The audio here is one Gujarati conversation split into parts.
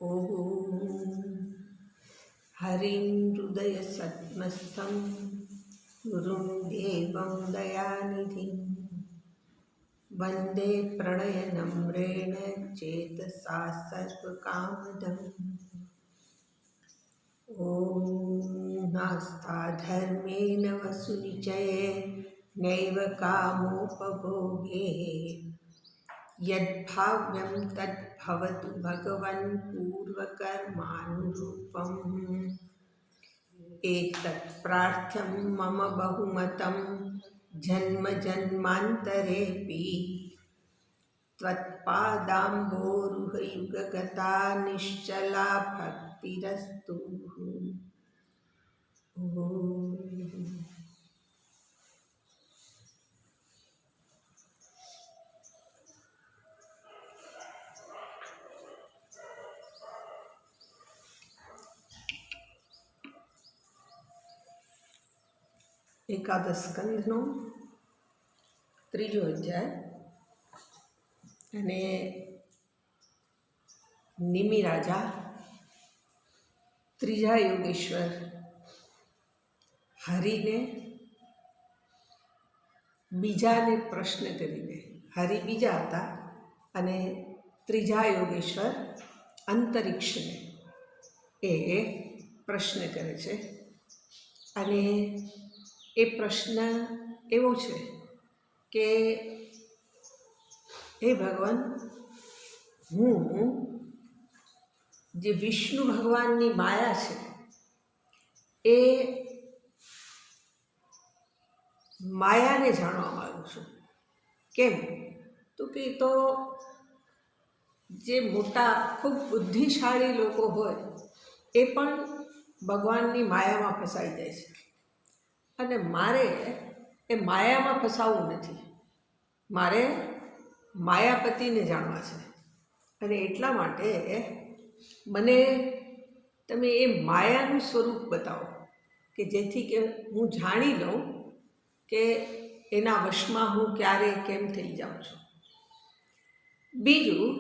ॐ हरिं हृदयसत्मस्थं गुरुं देवं दयानिधिं वन्दे प्रणयनम्रेण चेतसा सर्वकामदम्। ॐ नास्ता धर्मेण वसुनिचये नैव कामोपभोगे यद्भाव्यं तद्भवतु भगवन् पूर्वकर्मानुरूपम्। एतत् प्रार्थ्यं मम बहुमतं जन्म जन्मान्तरेऽपि त्वत्पादाम्भोरुहयुगगता निश्चला भक्तिरस्तु। ॐ एकादश स्कंधનો ત્રીજો અધ્યાય અને નિમિ રાજા ત્રીજા યોગેશ્વર હરિને બીજાને પ્રશ્ન કરીને, હરિ બીજા હતા અને ત્રીજા યોગેશ્વર અંતરિક્ષને એ પ્રશ્ન કરે છે. અને એ પ્રશ્ન એવો છે કે હે ભગવાન, હું જે વિષ્ણુ ભગવાનની માયા છે એ માયાને જાણવા માગું છું. કેમ? તો કે તો જે મોટા ખૂબ બુદ્ધિશાળી લોકો હોય એ પણ ભગવાનની માયામાં ફસાઈ જાય છે અને મારે એ માયામાં ફસાવવું નથી. મારે માયાપતિને જાણવા છે અને એટલા માટે મને તમે એ માયાનું સ્વરૂપ બતાવો કે જેથી કે હું જાણી લઉં કે એના વશમાં હું ક્યારે કેમ થઈ જાઉં છું. બીજું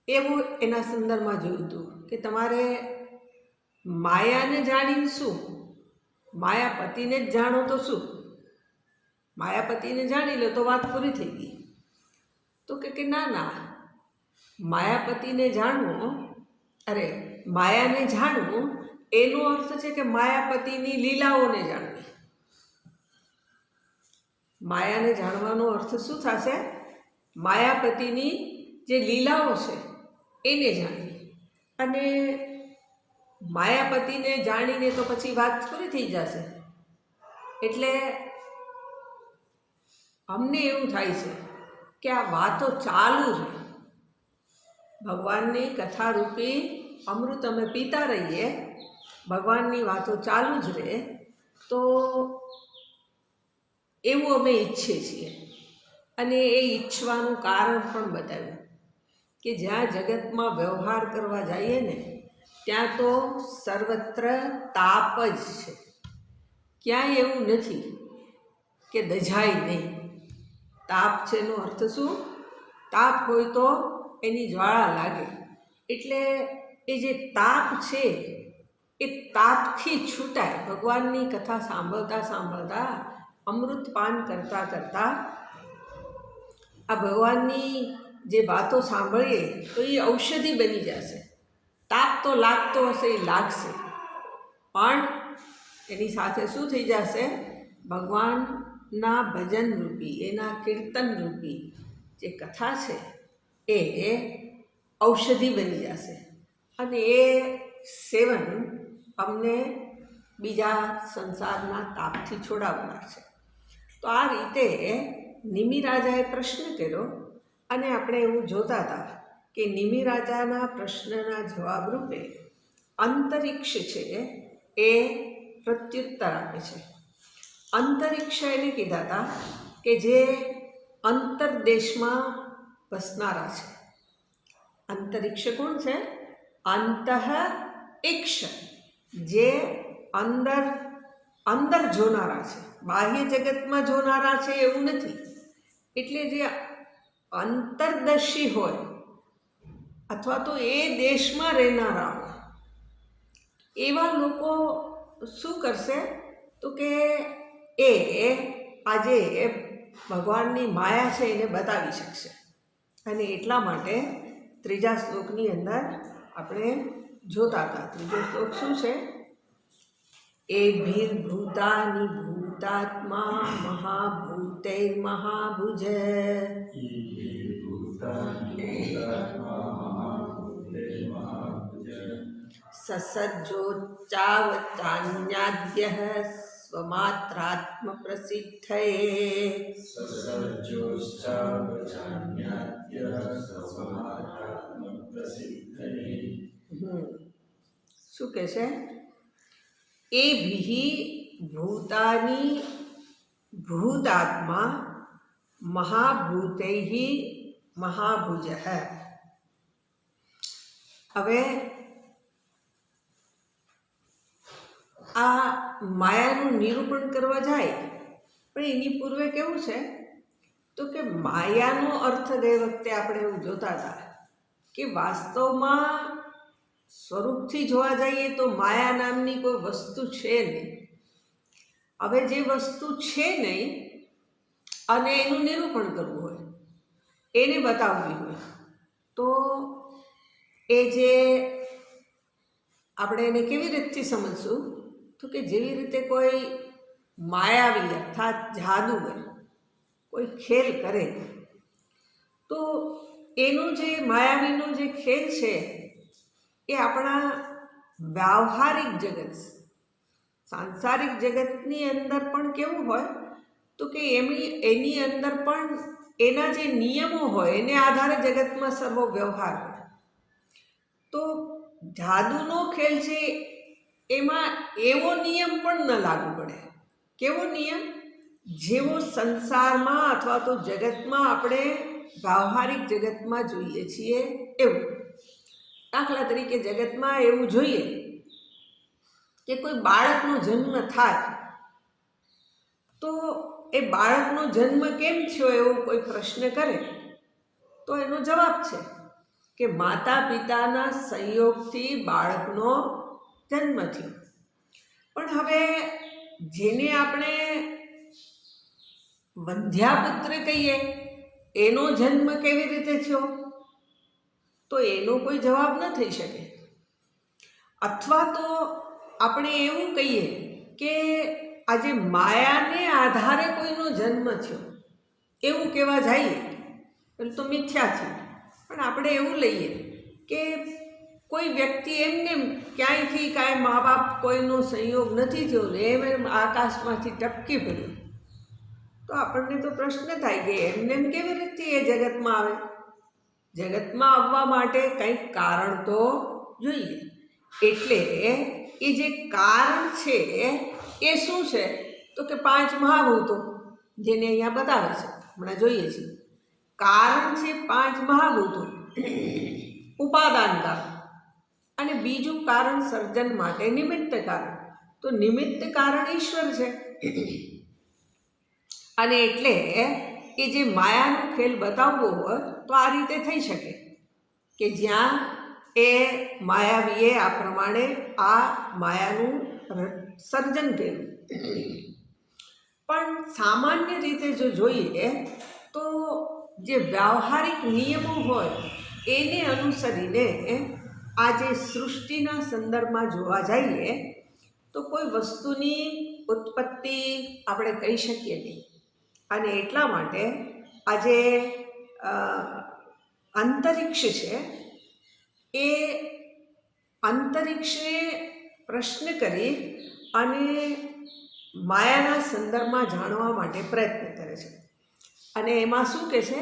એવું એના સંદર્ભમાં જોયું હતું કે તમારે માયાને જાણીને શું, માયાપતિને જ જાણો તો શું? માયાપતિને જાણી લો તો વાત પૂરી થઈ ગઈ. તો કે ના ના, માયાપતિને જાણવું, અરે માયાને જાણવું એનો અર્થ છે કે માયાપતિની લીલાઓને જાણવી. માયાને જાણવાનો અર્થ શું થશે? માયાપતિની જે લીલાઓ છે એને જાણવી. અને માયાપતિને જાણીને તો પછી વાત પૂરી થઈ જશે. એટલે અમને એવું થાય છે કે આ વાતો ચાલુ રહે, ભગવાનની કથારૂપી અમૃત અમે પીતા રહીએ, ભગવાનની વાતો ચાલુ જ રહે, તો એવું અમે ઈચ્છીએ છીએ. અને એ ઈચ્છવાનું કારણ પણ બતાવ્યું કે જ્યાં જગતમાં વ્યવહાર કરવા જઈએ ને ત્યાં તો સર્વત્ર તાપ જ છે. ક્યાંય એવું નથી કે દજાય નહીં. તાપ છે એનો અર્થ શું? તાપ હોય તો એની જ્વાળા લાગે. એટલે એ જે તાપ છે એ તાપથી છૂટાય. ભગવાનની કથા સાંભળતા સાંભળતા, અમૃતપાન કરતાં કરતાં આ ભગવાનની જે વાતો સાંભળીએ તો એ ઔષધિ બની જશે. તાપ તો લાગતો હશે, એ લાગશે, પણ એની સાથે શું થઈ જશે? ભગવાનના ભજન રૂપી, એના કીર્તન રૂપી જે કથા છે એ ઔષધિ બની જશે અને એ સેવન અમને બીજા સંસારના તાપથી છોડાવનાર છે. તો આ રીતે નિમિ રાજાએ પ્રશ્ન કર્યો અને આપણે એવું જોતા હતા કે નિમિ રાજાના પ્રશ્નના જવાબ રૂપે અંતરિક્ષ છે એ પ્રત્યુત્તર આપે છે. અંતરિક્ષ એને કીધા હતા કે જે અંતરદેશમાં વસનારા છે. અંતરિક્ષ કોણ છે? અંતઃ-ઇક્ષ, જે અંદર અંદર જોનારા છે, બાહ્ય જગતમાં જોનારા છે એવું નથી. એટલે જે અંતરદર્શી હોય અથવા તો એ દેશમાં રહેનારા હોય એવા લોકો શું કરશે તો કે એ આજે ભગવાનની માયા છે એને બતાવી શકશે. અને એટલા માટે ત્રીજા શ્લોકની અંદર આપણે જોતા હતા. ત્રીજો શ્લોક શું છે? એભિર્ભૂતાનિ ભૂતાત્મા મહાભૂતૈર્મહાભુજ સસજ્જોચ્ચાવચાન્યાદ્યઃ સ્વમાત્રાત્મ પ્રસિદ્ધયે. શું કહે છે? એભિ ભૂતાની ભૂતાત્મા મહાભૂતૈઃ મહાભુજ. હવે આ માયાનું નિરૂપણ કરવા જાય પણ એની પૂર્વે કેવું છે તો કે માયાનો અર્થ ગઈ વખતે આપણે એવું જોતા હતા કે વાસ્તવમાં સ્વરૂપથી જોવા જઈએ તો માયા નામની કોઈ વસ્તુ છે નહીં. હવે જે વસ્તુ છે નહીં અને એનું નિરૂપણ કરવું હોય, એને બતાવવી હોય તો એ જે આપણે એને કેવી રીતથી સમજશું તો કે જેવી રીતે કોઈ માયાવી અર્થાત જાદુગર કોઈ ખેલ કરે તો એનું જે માયાવીનો જે ખેલ છે એ આપણા વ્યવહારિક જગત સાંસારિક જગતની અંદર પણ કેવું હોય તો કે એની અંદર પણ એના જે નિયમો હોય એને આધારે જગતમાં સર્વ વ્યવહાર હોય. તો જાદુનો ખેલ છે એમાં એવો નિયમ પણ ન લાગુ પડે. કેવો નિયમ? જેવો સંસારમાં અથવા તો જગતમાં આપણે વ્યવહારિક જગતમાં જોઈએ છીએ એવું. દાખલા તરીકે જગતમાં એવું જોઈએ કે કોઈ બાળકનો જન્મ થાય તો એ બાળકનો જન્મ કેમ થયો એવો કોઈ પ્રશ્ન કરે તો એનો જવાબ છે કે માતા પિતાના સંયોગથી બાળકનો જન્મ થયો. પણ હવે જેને આપણે વંધ્યાપુત્ર કહીએ એનો જન્મ કેવી રીતે થયો તો એનો કોઈ જવાબ ન થઈ શકે. અથવા તો આપણે એવું કહીએ કે આજે માયાને આધારે કોઈનો જન્મ થયો એવું કહેવા જઈએ પેલું તો મિથ્યા છે. પણ આપણે એવું લઈએ કે કોઈ વ્યક્તિ એમને ક્યાંયથી કાંઈ મા બાપ કોઈનો સંયોગ નથી થયો ને એમ આકાશમાંથી ટપકી પડ્યું તો આપણને તો પ્રશ્ન થાય કે એમને કેવી રીતે એ જગતમાં આવે? જગતમાં આવવા માટે કંઈક કારણ તો જોઈએ. એટલે એ જે કારણ છે એ શું છે તો કે 5 મહાભૂતો જેને અહીંયા બતાવે છે, હમણાં જોઈએ છીએ. કારણ છે 5 મહાભૂતો ઉપાદાન કારણ, અને બીજું કારણ સર્જન માટે નિમિત્ત કારણ. તો નિમિત્ત કારણ ઈશ્વર છે. અને એટલે એ જે માયાનો ખેલ બતાવવો હોય તો આ રીતે થઈ શકે કે જ્યાં એ માયાવીએ આ પ્રમાણે આ માયાનું સર્જન કર્યું. પણ સામાન્ય રીતે જો જોઈએ તો જે વ્યવહારિક નિયમો હોય એને અનુસરીને આ જે સૃષ્ટિના સંદર્ભમાં જોવા જઈએ તો કોઈ વસ્તુની ઉત્પત્તિ આપણે કહી શકીએ નહીં. અને એટલા માટે આજે અંતરિક્ષ છે એ અંતરિક્ષને પ્રશ્ન કરી અને માયાના સંદર્ભમાં જાણવા માટે પ્રયત્ન કરે છે. અને એમાં શું કહે છે?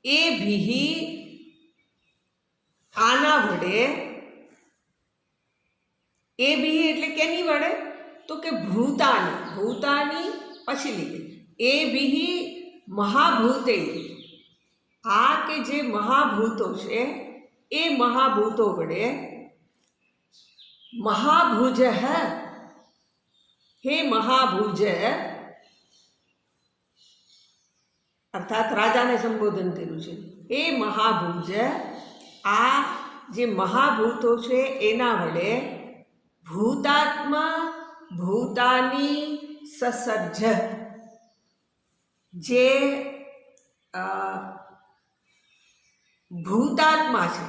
એ ભીહી આના વડે. એ ભીહી એટલે કેની વડે તો કે ભૂતાની. ભૂતાની પછી લીધે એ ભીહી મહાભૂતે. આ કે જે મહાભૂતો છે એ મહાભૂતો વડે મહાભુજ હે મહાભુજ અર્થાત રાજાને સંબોધન કર્યું છે. એ મહાભુજ આ જે મહાભૂતો છે એના વડે ભૂતાત્મા ભૂતાની સસર્જ, જે ભૂતાત્મા છે,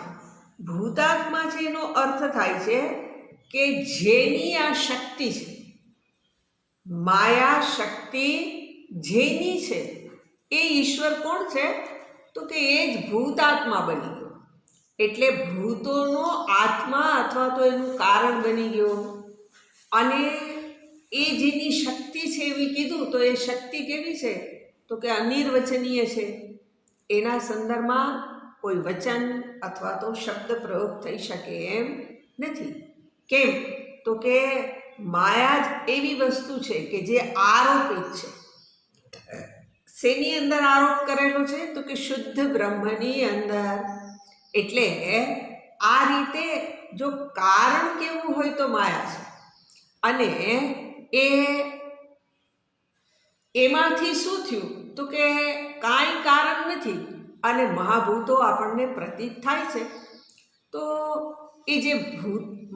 ભૂતાત્મા છે એનો અર્થ થાય છે કે જેની આ શક્તિ છે, માયા શક્તિ જેની છે એ ઈશ્વર કોણ છે? તો કે એ જ ભૂતાત્મા બની ગયો. એટલે ભૂતોનો આત્મા અથવા તો એનું કારણ બની ગયો. અને એ જેની શક્તિ છે એવી કીધું તો એ શક્તિ કેવી છે? તો કે અનિર્વચનીય છે. એના સંદર્ભમાં કોઈ વચન અથવા તો શબ્દ પ્રયોગ થઈ શકે એમ નથી. કેમ? તો કે માયા જ એવી વસ્તુ છે કે જે આરોપિત છે. શેની અંદર આરોપ કરેલો છે? તો કે શુદ્ધ બ્રહ્મની અંદર. એટલે આ રીતે જો કારણ કેવું હોય તો માયા છે, અને એમાંથી શું થયું? તો કે કાંઈ કારણ નથી, અને મહાભૂતો આપણને પ્રતીત થાય છે. તો એ જે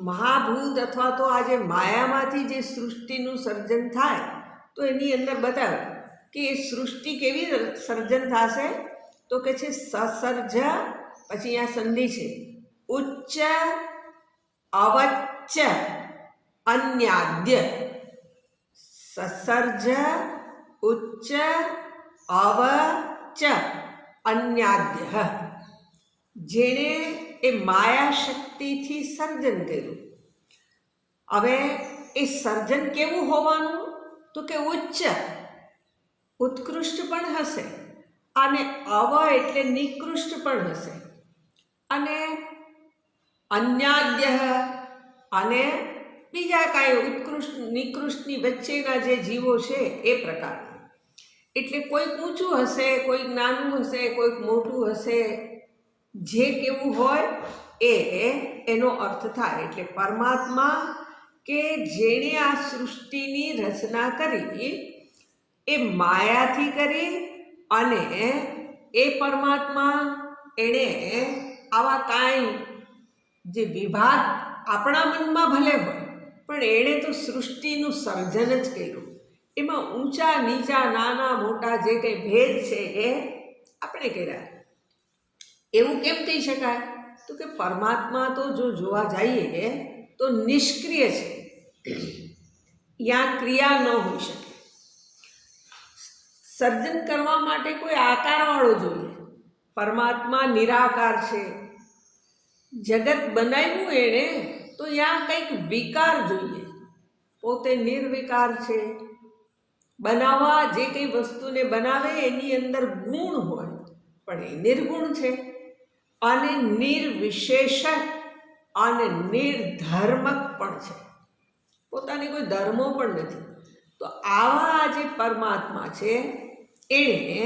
મહાભૂત અથવા તો આ જે માયામાંથી જે સૃષ્ટિનું સર્જન થાય, તો એની અંદર બતાવે કે એ સૃષ્ટિ કેવી સર્જન થશે? તો કે છે સસર્જ, પછી અહીંયા સંધિ છે, ઉચ્ચ અવચ્ચ અન્યાદ્ય. સસર્જ ઉચ્ચ અવચ્ચ અન્યાદ્ય, જેણે એ માયા શક્તિથી સર્જન કર્યું. હવે એ સર્જન કેવું હોવાનું? તો કે ઉચ્ચ, ઉત્કૃષ્ટ પણ હશે, અને અવ એટલે નિકૃષ્ટ પણ હશે, અને અન્યાદ્ય, અને બીજા કાંઈ ઉત્કૃષ્ટ નિકૃષ્ટની વચ્ચેના જે જીવો છે એ પ્રકારના. એટલે કોઈક ઊંચું હશે, કોઈક નાનું હશે, કોઈક મોટું હશે, જે કેવું હોય એનો અર્થ થાય. એટલે પરમાત્મા કે જેણે આ સૃષ્ટિની રચના કરી એ માયાથી કરી, અને એ પરમાત્મા એણે આવા કાંઈ જે વિભાગ આપણા મનમાં ભલે હોય, પણ એણે તો સૃષ્ટિનું સર્જન જ કર્યું. એમાં ઊંચા નીચા નાના મોટા જે કંઈ ભેદ છે એ આપણે કર્યા. એવું કેમ કહી શકાય? તો કે પરમાત્મા તો જો જોવા જઈએ તો નિષ્ક્રિય છે, યા ક્રિયા ન હોઈ શકે. સર્જન કરવા માટે કોઈ આકારવાળો જોઈએ. પરમાત્મા નિરાકાર છે. જગત બનાવ્યું એણે તો ત્યાં કંઈક વિકાર જોઈએ. પોતે નિર્વિકાર છે. બનાવવા જે કંઈ વસ્તુને બનાવે એની અંદર ગુણ હોય, પણ એ નિર્ગુણ છે, અને નિર્વિશેષ અને નિર્ધર્મક પણ છે. પોતાને કોઈ ધર્મો પણ નથી. તો આવા જે પરમાત્મા છે એણે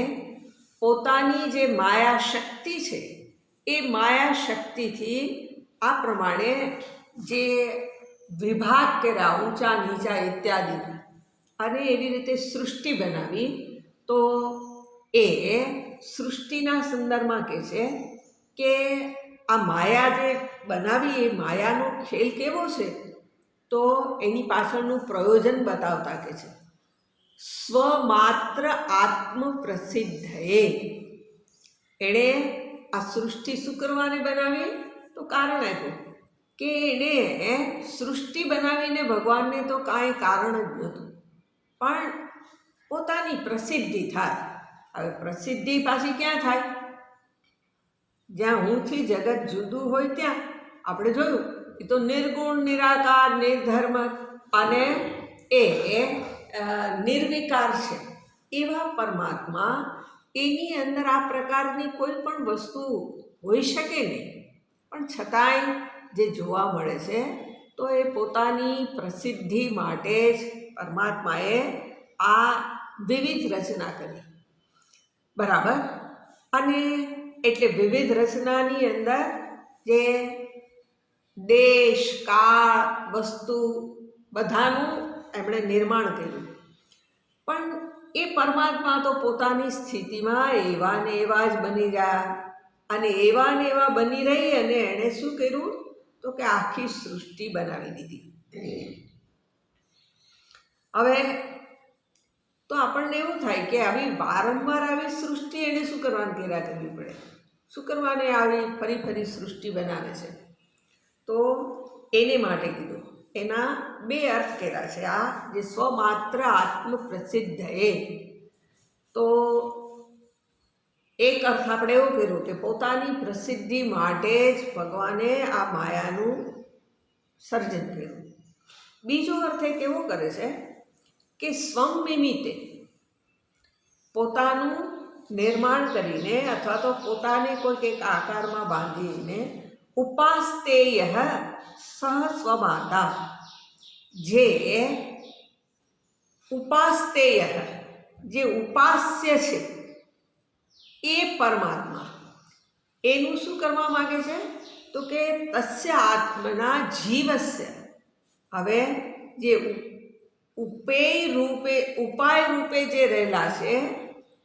પોતાની જે માયા શક્તિ છે એ માયા શક્તિથી આ પ્રમાણે જે વિભાગ કર્યા ઊંચા નીચા ઇત્યાદિ, અને એવી રીતે સૃષ્ટિ બનાવી. તો એ સૃષ્ટિના સંદર્ભમાં કહે છે કે આ માયા જે બનાવી એ માયાનો ખેલ કેવો છે? તો એની પાછળનું પ્રયોજન બતાવતા કે છે સ્વમાત્ર આત્મ પ્રસિદ્ધએ. એણે આ સૃષ્ટિ શું કરવાને બનાવી? તો કારણ આપ્યું કે એણે સૃષ્ટિ બનાવીને ભગવાનને તો કાંઈ કારણ જ નહોતું, પણ પોતાની પ્રસિદ્ધિ થાય. હવે પ્રસિદ્ધિ પાછી ક્યાં થાય? જ્યાં હુંથી જગત જુદું હોય ત્યાં. આપણે જોયું એ તો નિર્ગુણ નિરાકાર નિર્ધર્મક અને એ નિર્વિકાર છે. એવા પરમાત્મા એની અંદર આ પ્રકારની કોઈ પણ વસ્તુ હોઈ શકે નહીં, પણ છતાંય જે જોવા મળે છે તો એ પોતાની પ્રસિદ્ધિ માટે જ પરમાત્માએ આ વિવિધ રચના કરી. બરાબર? અને એટલે વિવિધ રચનાની અંદર જે દેશ કાળ વસ્તુ બધાનું એમણે નિર્માણ કર્યું. પણ એ પરમાત્મા તો પોતાની સ્થિતિમાં એવા ને એવા જ બની રહ્યા, અને એવા ને એવા બની રહી અને એણે શું કર્યું તો કે આખી સૃષ્ટિ બનાવી દીધી. હવે તો આપણને એવું થાય કે આવી વારંવાર આવી સૃષ્ટિ એને શું કરવાની કર્યા કરવી પડે, શું કરવાને આવી ફરી ફરી સૃષ્ટિ બનાવે છે? તો એને માટે કીધું, એના બે અર્થ કર્યા છે. આ જે સ્વમાત્ર આત્મ પ્રસિદ્ધ તો એક અર્થ આપણે એવો કર્યો કે પોતાની પ્રસિદ્ધિ માટે જ ભગવાને આ માયાનું સર્જન કર્યું. બીજો અર્થ એક એવો કરે છે કે સ્વમ નિમિત્તે પોતાનું નિર્માણ કરીને અથવા તો પોતાને કોઈક એક આકારમાં બાંધીને ઉપાસ્તેય સહ સ્વમાતા, જે ઉપાસ્તેય જે ઉપાસ્ય છે એ પરમાત્મા, એનું શું કરવા માગે છે તો કે તસ્ય આત્મના જીવસ્ય, હવે જે ઉપાય રૂપે જે રહેલા છે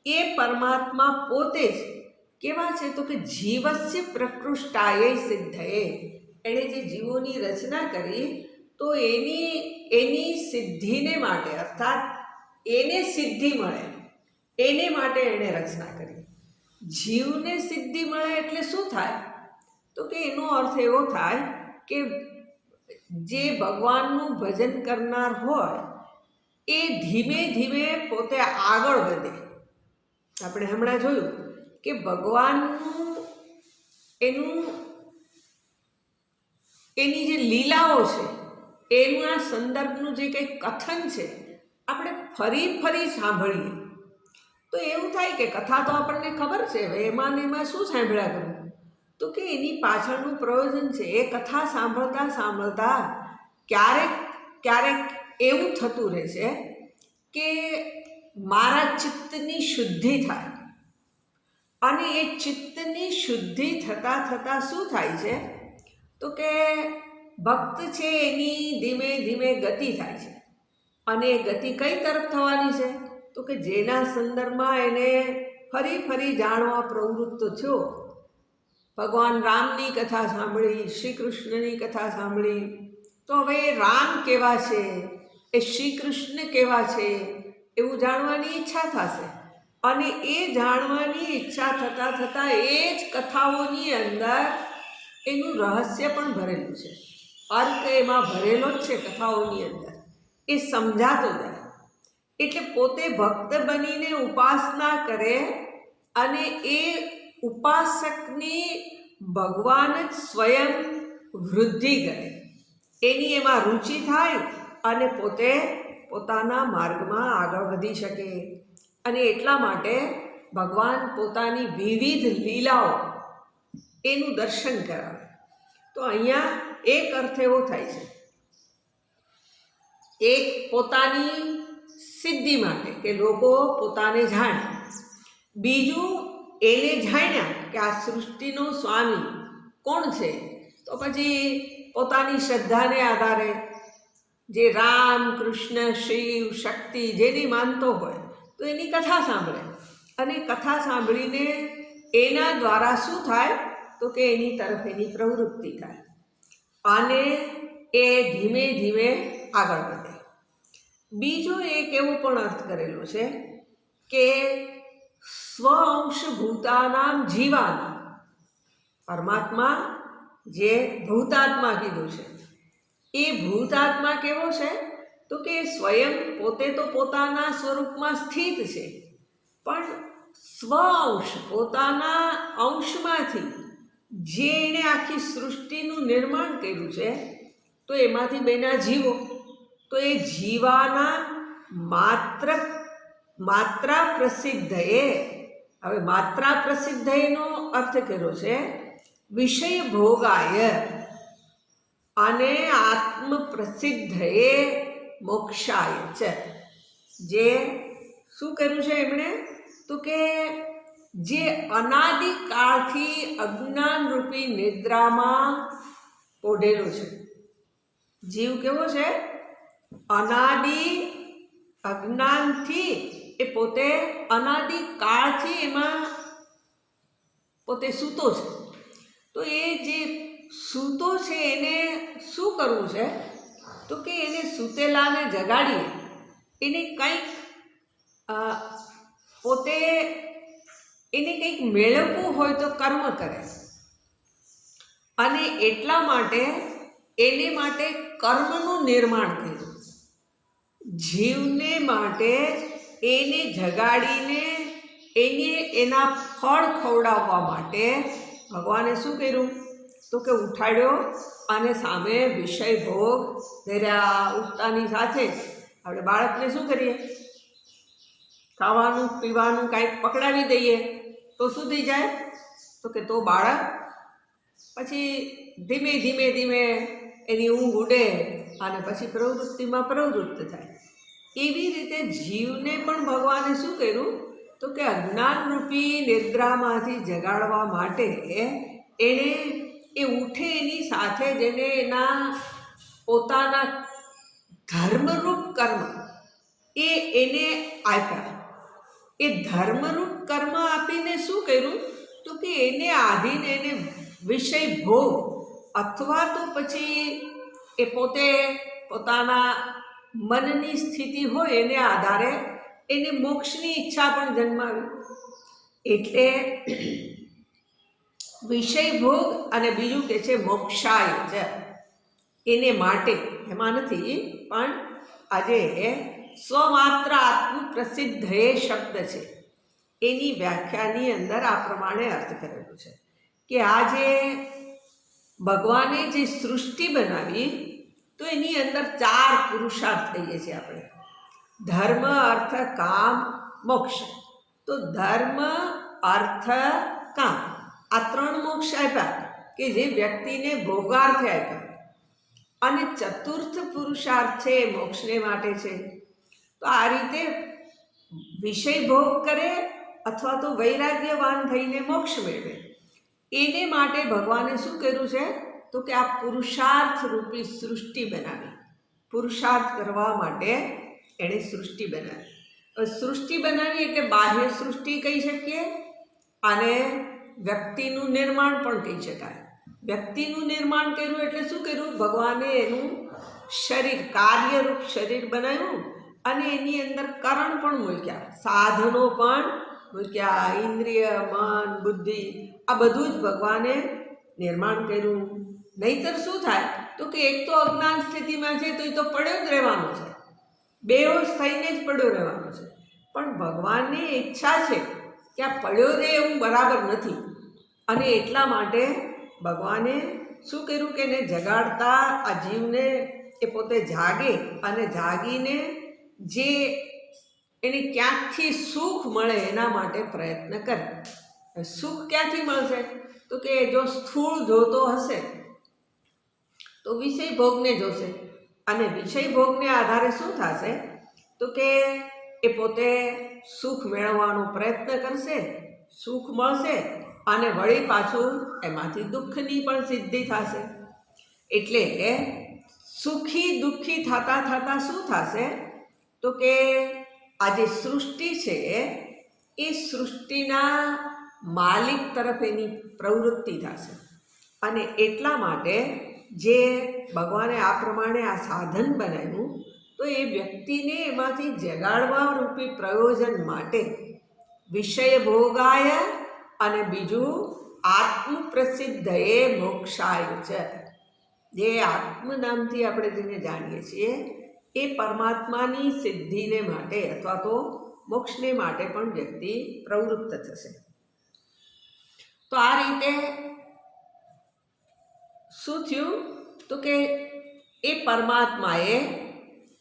એ પરમાત્મા પોતે જ કેવા છે તો કે જીવસ્ય પ્રકૃષ્ટાય સિદ્ધયે, એણે જે જીવોની રચના કરી તો એની સિદ્ધિને માટે, અર્થાત એને સિદ્ધિ મળે એને માટે એણે રચના કરી. જીવને સિદ્ધિ મળે એટલે શું થાય તો કે એનો અર્થ એવો થાય કે જે ભગવાનનું ભજન કરનાર હોય એ ધીમે ધીમે પોતે આગળ વધે. આપણે હમણાં જોયું કે ભગવાનનું એની જે લીલાઓ છે એના સંદર્ભનું જે કંઈક કથન છે આપણે ફરી ફરી સાંભળીએ તો એવું થાય કે કથા તો આપણને ખબર છે, હવે એમાં ને એમાં શું સાંભળ્યા કરવું, તો કે એની પાછળનું પ્રયોજન છે. એ કથા સાંભળતા સાંભળતા ક્યારેક એવું થતું રહે છે કે મારા ચિત્તની શુદ્ધિ થાય, અને એ ચિત્તની શુદ્ધિ થતાં થતાં શું થાય છે તો કે ભક્ત છે એની ધીમે ધીમે ગતિ થાય છે. અને એ ગતિ કઈ તરફ થવાની છે તો કે જેના સંદર્ભમાં એને ફરી ફરી જાણવા પ્રવૃત્ત થયો. ભગવાન રામની કથા સાંભળી, શ્રી કૃષ્ણની કથા સાંભળી, તો હવે એ રામ કેવા છે, એ શ્રી કૃષ્ણ કેવા છે એવું જાણવાની ઈચ્છા થશે. અને એ જાણવાની ઈચ્છા થતાં થતાં એ જ કથાઓની અંદર એનું રહસ્ય પણ ભરેલું છે, અર્ક એમાં ભરેલો જ છે કથાઓની અંદર, એ સમજાતો જાય. એટલે પોતે ભક્ત બનીને ઉપાસના કરે અને એ ઉપાસકની ભગવાન જ સ્વયં વૃદ્ધિ કરે, એની એમાં રુચિ થાય અને પોતે પોતાના માર્ગમાં આગળ વધી શકે. અને એટલા માટે ભગવાન પોતાની વિવિધ લીલાઓ એનું દર્શન કરાવે. તો અહીંયા એક અર્થ એવો થાય છે, એક પોતાની સિદ્ધિ માટે કે લોકો પોતાને જાણે, બીજું એને જાણ્યા કે આ સૃષ્ટિનો સ્વામી કોણ છે, તો પછી પોતાની શ્રદ્ધાને આધારે જે રામ કૃષ્ણ શિવ શક્તિ જેની માનતો હોય તો એની કથા સાંભળે, અને કથા સાંભળીને એના દ્વારા શું થાય તો કે એની તરફ એની પ્રવૃત્તિ થાય અને એ ધીમે ધીમે આગળ વધે. બીજો એક એવો પણ અર્થ કરેલો છે કે સ્વ અંશ ભૂતાનામ જીવાનામ, પરમાત્મા જે ભૂતાત્મા કીધું છે એ ભૂતાત્મા કેવો છે તો કે સ્વયં પોતે તો પોતાના સ્વરૂપમાં સ્થિત છે, પણ સ્વ અંશ પોતાના અંશમાંથી જે એણે આખી સૃષ્ટિનું નિર્માણ કર્યું છે તો એમાંથી બેના જીવો, તો એ જીવાના માત્રા પ્રસિદ્ધએ, હવે માત્રા પ્રસિદ્ધએનો અર્થ કર્યો છે વિષય ભોગાય અને આત્મ પ્રસિદ્ધએ મોક્ષાય છે. જે શું કર્યું છે એમણે તો કે જે અનાદિકાળથી અજ્ઞાન રૂપી નિદ્રામાં પોઢેલો છે, જીવ કેવો છે અજ્ઞાનથી એ પોતે અનાદિકાળથી એમાં પોતે સૂતો છે. તો એ જે સૂતો છે એને શું કરવું છે? તો કે એને સૂતેલાને જગાડીએ, એને કંઈક પોતે એને કંઈક મેળવવું હોય તો કર્મ કરે, અને એટલા માટે એને માટે કર્મનું નિર્માણ કર્યું. જીવને માટે એને જગાડીને એને એના ફળ ખવડાવવા માટે ભગવાને શું કર્યું? તો કે ઉઠાડ્યો અને સામે વિષય ભોગ ધર્યા. ઉઠતાની સાથે જ આપણે બાળકને શું કરીએ? ખાવાનું પીવાનું કાંઈક પકડાવી દઈએ તો શું થઈ જાય? તો કે તો બાળક પછી ધીમે ધીમે ધીમે એની ઊંઘ ઉડે અને પછી પ્રવૃત્તિમાં પ્રવૃત્ત થાય. એવી રીતે જીવને પણ ભગવાને શું કર્યું? તો કે અજ્ઞાનરૂપી નિદ્રામાંથી જગાડવા માટે એણે એ ઉઠે એની સાથે જ એના પોતાના ધર્મરૂપ કર્મ એને આપ્યા. એ ધર્મરૂપ કર્મ આપીને શું કર્યું? તો કે એને આધીન એને વિષય ભોગ અથવા તો પછી એ પોતે પોતાના મનની સ્થિતિ હોય એને આધારે એને મોક્ષની ઈચ્છા પણ જન્માવી. એટલે વિષય ભોગ અને બીજું કે છે મોક્ષાય છે, એને માટે. એમાં નથી પણ આજે સ્વમાત્ર આત્મ પ્રસિદ્ધ એ શબ્દ છે એની વ્યાખ્યાની અંદર આ પ્રમાણે અર્થ કરેલું છે કે આ જે ભગવાને જે સૃષ્ટિ બનાવી તો એની અંદર 4 પુરુષાર્થ લઈએ છીએ આપણે: ધર્મ, અર્થ, કામ, મોક્ષ. તો ધર્મ, અર્થ, કામ આ 3 મોક્ષ આપ્યા કે જે વ્યક્તિને ભોગાર્થે આપ્યા, અને ચતુર્થ પુરુષાર્થ છે એ મોક્ષને માટે છે. તો આ રીતે વિષય ભોગ કરે અથવા તો વૈરાગ્યવાન થઈને મોક્ષ મેળવે, એને માટે ભગવાને શું કર્યું છે? તો કે આ પુરુષાર્થ રૂપી સૃષ્ટિ બનાવી. પુરુષાર્થ કરવા માટે એણે સૃષ્ટિ બનાવી. સૃષ્ટિ બનાવી એટલે બાહ્ય સૃષ્ટિ કહી શકીએ અને વ્યક્તિનું નિર્માણ પણ કહી શકાય. વ્યક્તિનું નિર્માણ કર્યું એટલે શું કર્યું? ભગવાને એનું શરીર, કાર્યરૂપ શરીર બનાવ્યું અને એની અંદર કરણ પણ મૂક્યા, સાધનો પણ મૂક્યા, ઇન્દ્રિય, મન, બુદ્ધિ આ બધું જ ભગવાને નિર્માણ કર્યું. નહીંતર શું થાય? તો કે એક તો અજ્ઞાન સ્થિતિમાં છે તો એ તો પડ્યો જ રહેવાનો છે, બેહોશ થઈને જ પડ્યો રહેવાનો છે. પણ ભગવાનની ઈચ્છા છે કે આ પડ્યો રહે એવું બરાબર નથી, અને એટલા માટે ભગવાને શું કર્યું કે એને જગાડતા આ જીવને એ પોતે જાગે અને જાગીને જે એને ક્યાંકથી સુખ મળે એના માટે પ્રયત્ન કરે. સુખ ક્યાંથી મળશે? તો કે જો સ્થૂળ જોતો હશે તો વિષય ભોગને જોશે, અને વિષય ભોગને આધારે શું થશે? તો કે એ પોતે સુખ મેળવવાનો પ્રયત્ન કરશે, સુખ મળશે અને વળી પાછું એમાંથી દુઃખની પણ સિદ્ધિ થશે. એટલે સુખી દુઃખી થતાં થતાં શું થશે? તો કે આ જે સૃષ્ટિ છે એ સૃષ્ટિના માલિક તરફ એની પ્રવૃત્તિ થશે. અને એટલા માટે જે ભગવાને આ પ્રમાણે આ સાધન બનાવ્યું તો એ વ્યક્તિને એમાંથી જગાડવા રૂપી પ્રયોજન માટે વિષય ભોગાય અને બીજું આત્મ પ્રસિદ્ધ એ મોક્ષાય છે. જે આત્મ નામથી આપણે જેને જાણીએ છીએ એ પરમાત્માની સિદ્ધિને માટે અથવા તો મોક્ષને માટે પણ વ્યક્તિ પ્રવૃત્ત થશે. તો આ રીતે શું થયું? તો કે એ પરમાત્માએ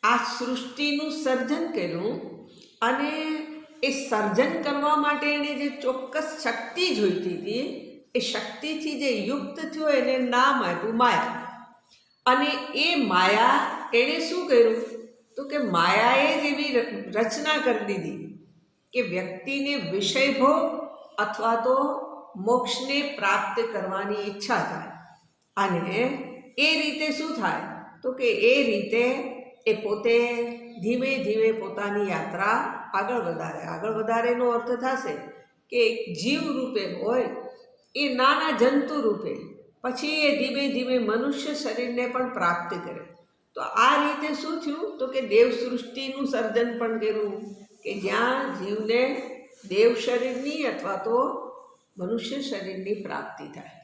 આ સૃષ્ટિનું સર્જન કર્યું અને એ સર્જન કરવા માટે એણે જે ચોક્કસ શક્તિ જોઈતી હતી એ શક્તિથી જે યુક્ત થયો એને નામ આપ્યું માયા. અને એ માયા એણે શું કર્યું? તો કે માયાએ જ એવી રચના કરી દીધી કે વ્યક્તિને વિષય ભોગ અથવા તો મોક્ષને પ્રાપ્ત કરવાની ઈચ્છા થાય. અને એ રીતે શું થાય? તો કે એ રીતે એ પોતે ધીમે ધીમે પોતાની યાત્રા આગળ વધારે. આગળ વધારેનો અર્થ થશે કે જીવ રૂપે હોય એ નાના જંતુ રૂપે પછી એ ધીમે ધીમે મનુષ્ય શરીરને પણ પ્રાપ્ત કરે. તો આ રીતે શું થયું તો કે દેવ સૃષ્ટિનું સર્જન પણ કર્યું કે જ્યાં જીવને દેવ શરીરની અથવા તો મનુષ્ય શરીરની પ્રાપ્તિ થાય.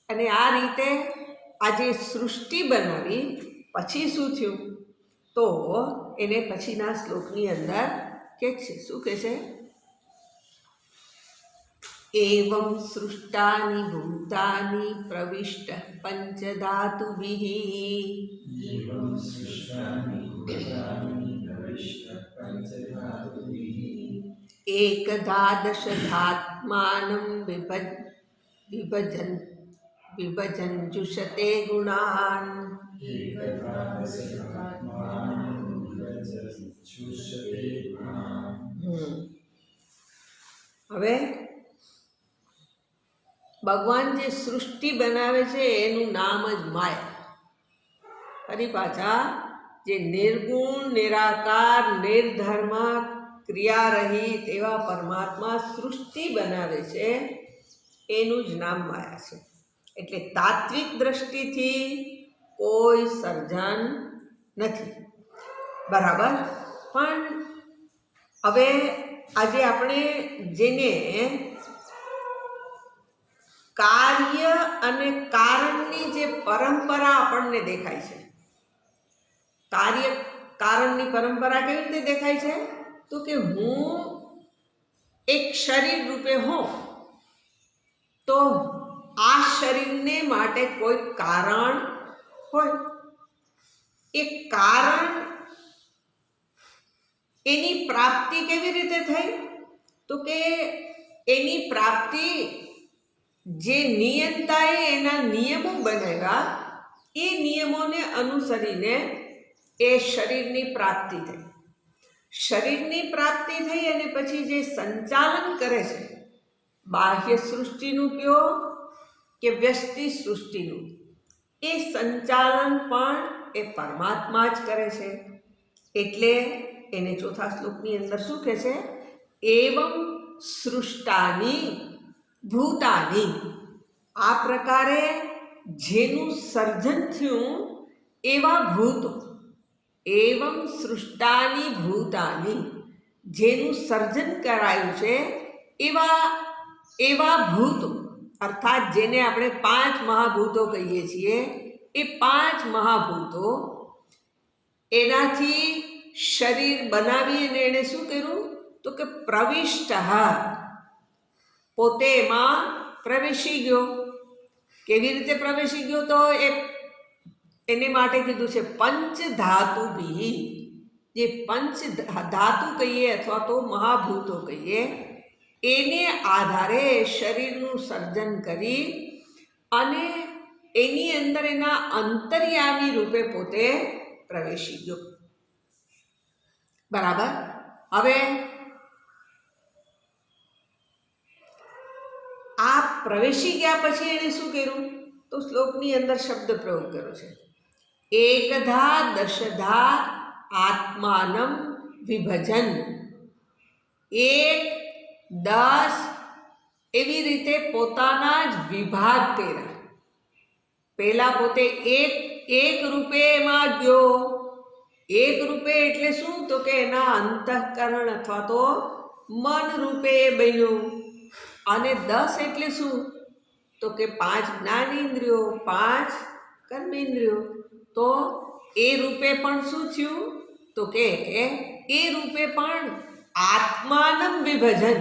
અને આ રીતે આજે સૃષ્ટિ બનાવી પછી શું થયું તો એને પછીના શ્લોકની અંદર કે છે શું કહે છે, એવં સૃષ્ટાની ભૂતાની પ્રવિષ્ટ પંચધાતુભિઃ એકધા દશધાત્માनं વિભજન્જુષતે ગુણાન. હવે ભગવાન જે સૃષ્ટિ બનાવે છે એનું નામ જ માયા. ફરી પાછા જે નિર્ગુણ નિરાકાર નિર્ધર્મ ક્રિયારહિત એવા પરમાત્મા સૃષ્ટિ બનાવે છે એનું જ નામ માયા છે. એટલે તાત્વિક દ્રષ્ટિથી કોઈ સર્જન નથી, બરાબર. પણ હવે આજે આપણે જેને કાર્ય અને કારણની જે પરંપરા આપણને દેખાય છે, કાર્ય કારણની પરંપરા કેવી રીતે દેખાય છે તો કે હું એક શરીર રૂપે હોઉં તો આ શરીરને માટે કોઈ કારણ હોય. એ કારણ એની પ્રાપ્તિ કેવી રીતે થઈ તો કે એની પ્રાપ્તિ જે નિયંતાએ એના નિયમો બનાવ્યા એ નિયમોને અનુસરીને એ શરીરની પ્રાપ્તિ થઈ. શરીરની પ્રાપ્તિ થઈ અને પછી જે સંચાલન કરે છે બાહ્ય સૃષ્ટિનું કયો કે વ્યષ્ટિ સૃષ્ટિનું, એ સંચાલન પણ એ પરમાત્મા જ કરે છે. એટલે એને ચોથા શ્લોકની અંદર શું કહે છે, એવં સૃષ્ટાની ભૂતાની. આ પ્રકારે જેનું સર્જન થયું એવા ભૂતો, એવં સૃષ્ટાની ભૂતાની, જેનું સર્જન કરાયું છે એવા ભૂતો, અર્થાત જેને આપણે 5 મહાભૂતો કહીએ છીએ, એ 5 મહાભૂતો એનાથી શરીર બનાવી અને એણે શું કર્યું તો કે પ્રવિષ્ટ, પોતે એમાં પ્રવેશી ગયો. કેવી રીતે પ્રવેશી ગયો તો એને માટે કીધું છે પંચધાતુભિઃ. જે પંચ ધાતુ કહીએ અથવા તો મહાભૂતો કહીએ એને આધારે શરીરનું સર્જન કરી અને એની અંદર એના અંતર્યામી રૂપે પોતે પ્રવેશી ગયો, બરાબર. હવે આ પ્રવેશી ગયા પછી એણે શું કર્યું તો શ્લોકની અંદર શબ્દ પ્રયોગ કર્યો છે, એકધા દશધા આત્માનમ વિભજન. 1, 10 એવી રીતે પોતાના જ વિભાગ કર્યા. પહેલા પોતે એક રૂપે એમાં ગયો. એક રૂપે એટલે શું તો કે એના અંતઃકરણ અથવા તો મન રૂપે બન્યું. અને 10 એટલે શું તો કે 5 જ્ઞાનેન્દ્રિયો, 5 કર્મેન્દ્રિયો. તો એ રૂપે પણ શું થયું તો કે એ રૂપે પણ આત્માનમ વિભજન,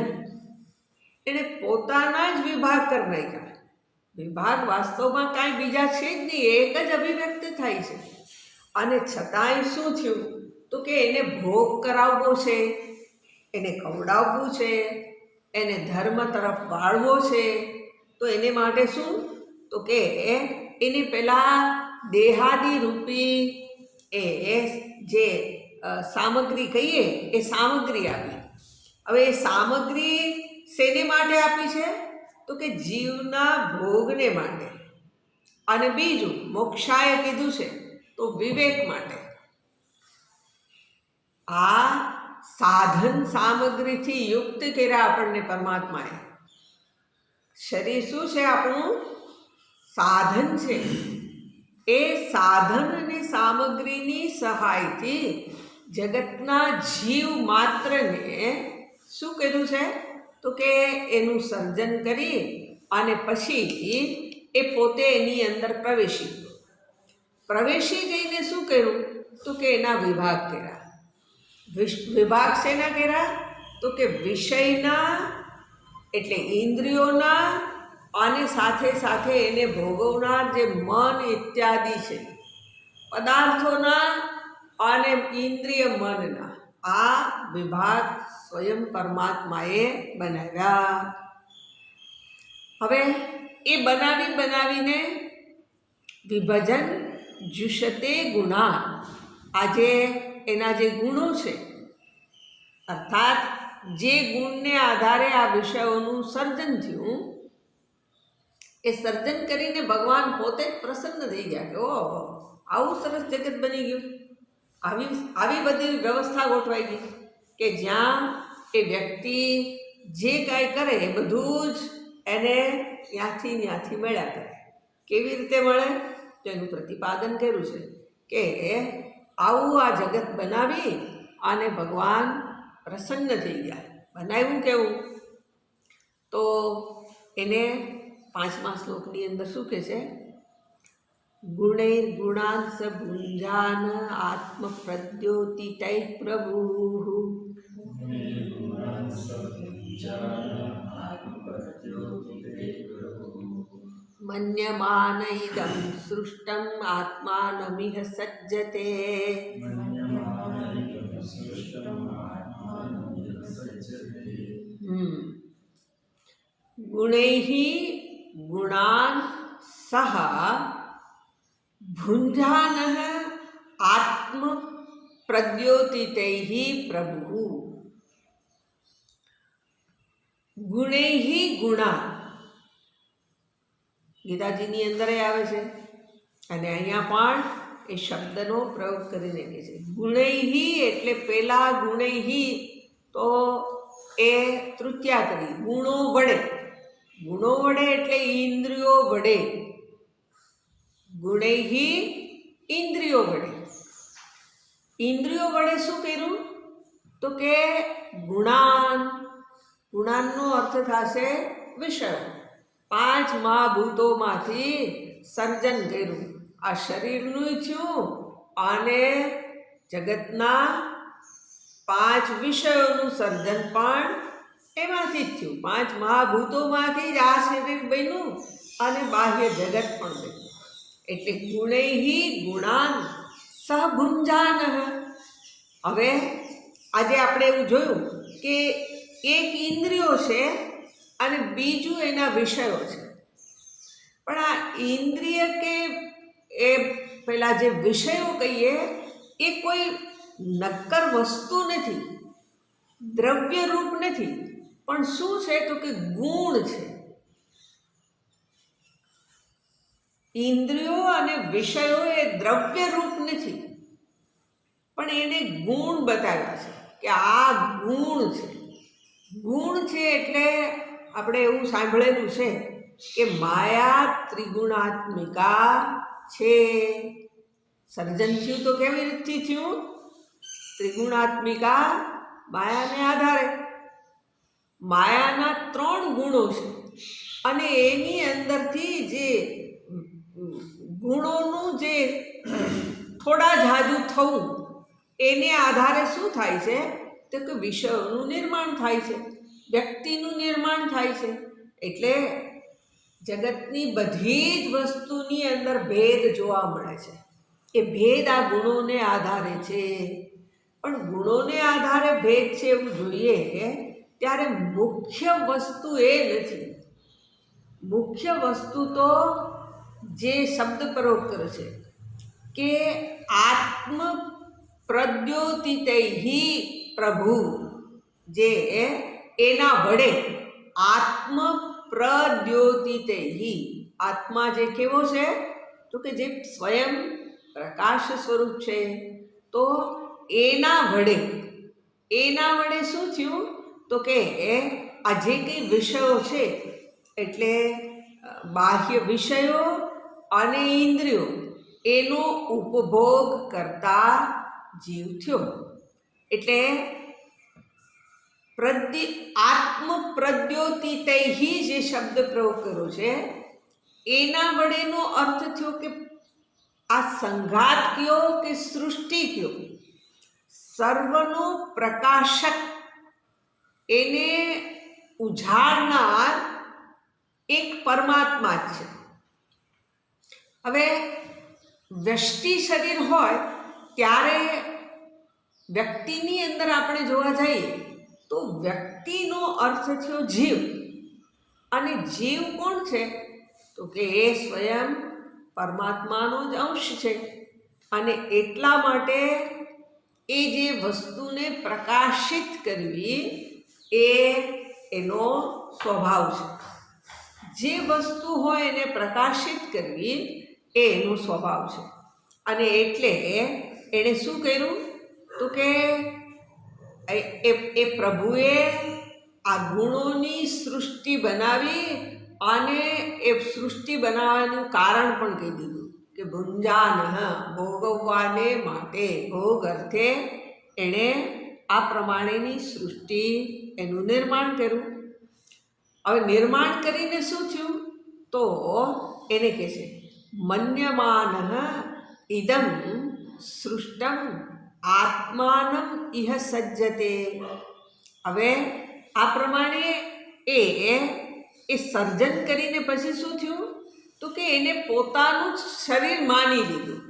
એને પોતાના જ વિભાગ કરી નાખ્યા. વિભાગ વાસ્તવમાં કાંઈ બીજા છે જ નહીં, એક જ અભિવ્યક્ત થાય છે. અને છતાંય શું થયું તો કે એને ભોગ કરાવવો છે, એને ખવડાવવું છે, એને ધર્મ તરફ વાળવો છે. તો એને માટે શું તો કે એને પહેલાં દેહાદિ રૂપી એ જે સામગ્રી કહીએ એ સામગ્રી આપી. હવે એ સામગ્રી શેને માટે આપી છે તો કે જીવના ભોગને માટે. અને બીજું મોક્ષાએ કીધું છે તો વિવેક માટે. આ સાધન સામગ્રીથી યુક્ત કર્યા આપણને પરમાત્માએ. શરીર શું છે? આપણું સાધન છે. એ સાધન અને સામગ્રીની સહાયથી જગતના જીવ માત્રને શું કર્યું છે? તો કે એનું સર્જન કરી અને પછી એ પોતે એની અંદર પ્રવેશી જઈને શું કર્યું? તો કે એના વિભાગ કર્યા. વિભાગ શેના કર્યા? તો કે વિષયના એટલે ઇન્દ્રિયોના અને સાથે સાથે એને ભોગવનાર જે મન ઇત્યાદિ છે પદાર્થોના અને ઇન્દ્રિય મનના આ વિભાગ સ્વયં પરમાત્માએ બનાવ્યા. હવે એ બનાવીને વિભજન જુષતે ગુણા, આજે એના જે ગુણો છે અર્થાત જે ગુણને આધારે આ વિષયોનું સર્જન થયું, એ સર્જન કરીને ભગવાન પોતે જ પ્રસન્ન થઈ ગયા કે ઓહો, આવું સરસ જગત બની ગયું, આવી બધી વ્યવસ્થા ગોઠવાઈ ગઈ કે જ્યાં એ વ્યક્તિ જે કાંઈ કરે એ બધું જ એને ત્યાંથી મળ્યા કરે. કેવી રીતે મળે? તો એનું પ્રતિપાદન કર્યું છે કે આવું આ જગત બનાવી અને ભગવાન પ્રસન્ન થઈ ગયા. બનાવ્યું કેવું? તો એને 5મા શ્લોકની અંદર શું કહે છે? ગુણૈર્ગુણાન્સ ભુંજાન આત્મપ્રદ્યોતિતૈ પ્રભુ મન્યમાન ઇદં સૃષ્ટમ આત્માનમિહ સજ્જતે. ગુણૈઃ ગુણાન સહ ભુંજાનઃ આત્મ પ્રદ્યોતિતૈઃ પ્રભુ. ગુણૈઃ ગુણાન ગીતાજીની અંદર આવે છે અને અહીંયા પણ એ શબ્દનો પ્રયોગ કરીને કહે છે. ગુણૈઃ એટલે પેલા ગુણૈઃ તો એ તૃતીયા કરી ગુણો વડે એટલે ઇન્દ્રિયો વડે. ગુણૈઃ ઇન્દ્રિયો વડે. ઇન્દ્રિયો વડે શું કર્યું? તો કે ગુણાનનો અર્થ થશે વિષયો. 5 મહાભૂતોમાંથી સર્જન કર્યું. આ શરીરનું થયું અને જગતના 5 વિષયોનું સર્જન પણ એમાંથી જ થયું. 5 મહાભૂતોમાંથી જ આ શરીર બન્યું અને બાહ્ય જગત પણ બન્યું. એટલે ગુણૈઃ ગુણાન સહભુંજાન. હવે આજે આપણે એવું જોયું કે એક ઇન્દ્રિયો છે અને બીજું એના વિષયો છે. પણ આ ઇન્દ્રિય કે એ પેલા જે વિષયો કહીએ એ કોઈ નક્કર વસ્તુ નથી, દ્રવ્ય રૂપ નથી, પણ શું છે તો કે ગુણ છે. ઇન્દ્રિયો અને વિષયો એ દ્રવ્ય રૂપ નથી, પણ એને ગુણ બતાવ્યા છે કે આ ગુણ છે. ગુણ છે એટલે આપણે એવું સાંભળેલું છે કે માયા ત્રિગુણાત્મિકા છે. સર્જન થયું તો કેવી રીતથી થયું? ત્રિગુણાત્મિકા માયાને આધારે. માયાના 3 ગુણો છે અને એની અંદરથી જે ગુણોનું જે થોડા જાજુ થવું એને આધારે શું થાય છે તો કે વિષયોનું નિર્માણ થાય છે, વ્યક્તિનું નિર્માણ થાય છે. એટલે જગતની બધી જ વસ્તુની અંદર ભેદ જોવા મળે છે. એ ભેદ આ ગુણોને આધારે છે. પણ ગુણોને આધારે ભેદ છે એવું જોઈએ ત્યારે મુખ્ય વસ્તુ એ નથી. મુખ્ય વસ્તુ તો જે શબ્દ પ્રયોગ કરે છે કે આત્મ પ્રદ્યોતિતૈઃ પ્રભુ, જે એના વડે આત્મ પ્રદ્યોતિતૈઃ. આત્મા જે કેવો છે તો કે જે સ્વયં પ્રકાશ સ્વરૂપ છે, તો એના વડે શું થયું તો કે આ જે કંઈ વિષયો છે એટલે બાહ્ય વિષયો અને ઇન્દ્રિયો એનો ઉપભોગ કરતા જીવ થયો. એટલે આત્મ પ્રદ્યોતિતૈ જે શબ્દ પ્રયોગ કર્યો છે એના વડેનો અર્થ થયો કે આ સંઘાત કયો કે સૃષ્ટિ કયો, સર્વનો પ્રકાશક એને ઉજાડનાર એક પરમાત્મા જ છે. હવે વ્યષ્ટિ શરીર હોય ત્યારે વ્યક્તિની અંદર આપણે જોવા જઈએ તો વ્યક્તિનો અર્થ થયો જીવ, અને જીવ કોણ છે તો કે એ સ્વયં પરમાત્માનો જ અંશ છે. અને એટલા માટે એ જે વસ્તુને પ્રકાશિત કરવી એ એનો સ્વભાવ છે. જે વસ્તુ હોય એને પ્રકાશિત કરવી એ એનો સ્વભાવ છે. અને એટલે એણે શું કર્યું તો કે એ પ્રભુએ આ ગુણોની સૃષ્ટિ બનાવી અને એ સૃષ્ટિ બનાવવાનું કારણ પણ કહી દીધું કે ભુંજાન ભોગવવાને માટે, ભોગ અર્થે એણે આ પ્રમાણેની સૃષ્ટિ એનું નિર્માણ કર્યું. હવે નિર્માણ કરીને શું થયું તો એને કહે છે મન્યમાન ઇદમ સૃષ્ટમ આત્માનમ ઇહ સજ્જતે. હવે આ પ્રમાણે એ સર્જન કરીને પછી શું થયું તો કે એને પોતાનું જ શરીર માની લીધું.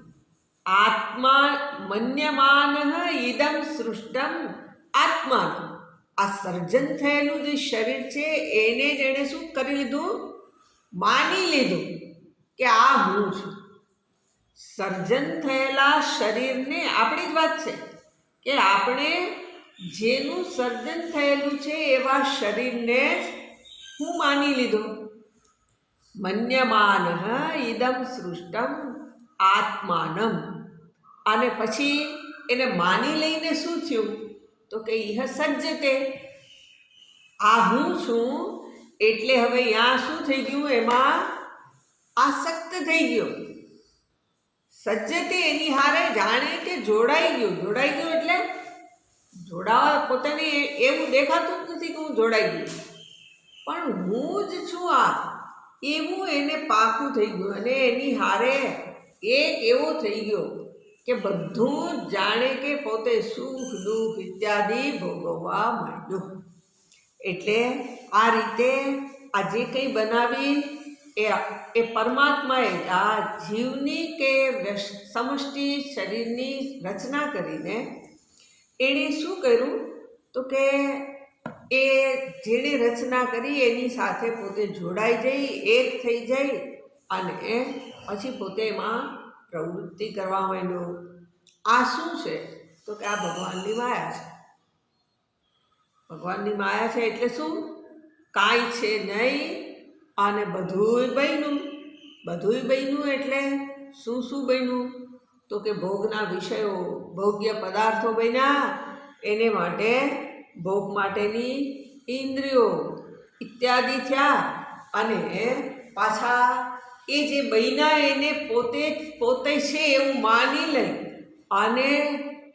આત્મા મન્યમાન ઇદમ સૃષ્ટમ આત્માનમ, આ સર્જન થયેલું જે શરીર છે એને જ એણે શું કરી લીધું, માની લીધું કે આ હું છું. સર્જન થયેલા શરીરને આપણી જ વાત છે કે આપણે જેનું સર્જન થયેલું છે એવા શરીરને હું માની લીધો. મન્યમાન ઇદમ સૃષ્ટમ આત્માનમ, અને પછી એને માની લઈને શું થયું તો કે ઇહ સજ્જતે, આ હું છું એટલે હવે ત્યાં શું થઈ ગયું, એમાં આસક્ત થઈ ગયો. સજ્જતે એની હારે જાણે કે જોડાઈ ગયો. જોડાઈ ગયો એટલે જોડાવા પોતાને એવું દેખાતું જ નથી કે હું જોડાઈ ગયું, પણ હું જ છું આ એવું એને પાકું થઈ ગયું. અને એની હારે એક એવો થઈ ગયો કે બધું જ જાણે કે પોતે સુખ દુઃખ ઇત્યાદિ ભોગવવા માંડ્યો. એટલે આ રીતે આ જે કંઈ બનાવી એ પરમાત્માએ આ જીવની કે સમષ્ટિ શરીરની રચના કરીને એણે શું કર્યું તો કે એ જેણે રચના કરી એની સાથે પોતે જોડાઈ જઈ, એક થઈ જાય અને પછી પોતે એમાં પ્રવૃત્તિ કરવા માંડ્યો. આ શું છે તો કે આ ભગવાનની માયા છે. ભગવાનની માયા છે એટલે શું, કાંઈ છે નહીં અને બધુંય બન્યું. બધુંય બન્યું એટલે શું શું બન્યું તો કે ભોગના વિષયો, ભોગ્ય પદાર્થો બન્યા, એને માટે ભોગ માટેની ઇન્દ્રિયો ઇત્યાદિ થયા. અને પાછા એ જે બન્યા એને પોતે છે એવું માની લઈ અને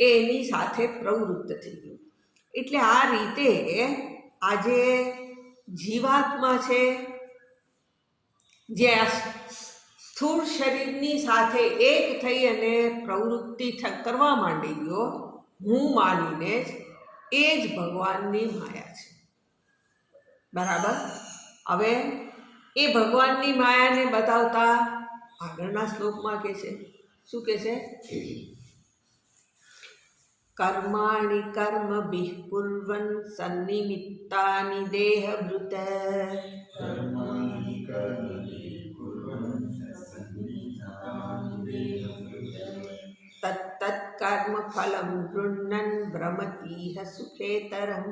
એની સાથે પ્રવૃત્ત થઈ ગયું. એટલે આ રીતે આજે જીવાત્મા છે જે સ્થૂળ શરીરની સાથે એક થઈ અને પ્રવૃત્તિ કરવા માંડી ગયો હું માનીને જ, એ જ ભગવાનની માયા છે. બરાબર. હવે એ ભગવાનની માયાને બતાવતા આગળના શ્લોકમાં કહે છે, શું કહે છે, કર્માણિ કર્મભિઃ કુર્વન સન્નિમિત્તાનિ દેહભૃત તત્તત્ કર્મ ફલમ ગૃહ્ણન ભ્રમતીહ સુખેતરમ.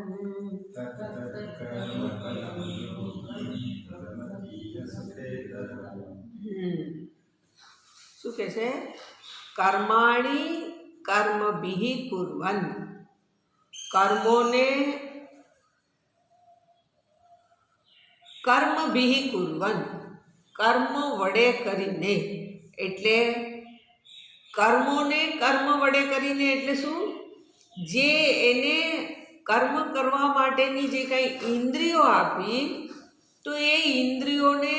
શું કહે છે, કર્માણિ કર્મભિઃ કુર્વન, કર્મોને કર્મભિઃ કુર્વન, કર્મ વડે કરીને. એટલે કર્મોને કર્મ વડે કરીને એટલે શું? જે એને કર્મ કરવા માટેની જે કંઈ ઇન્દ્રિયો આપી, તો એ ઇન્દ્રિયોને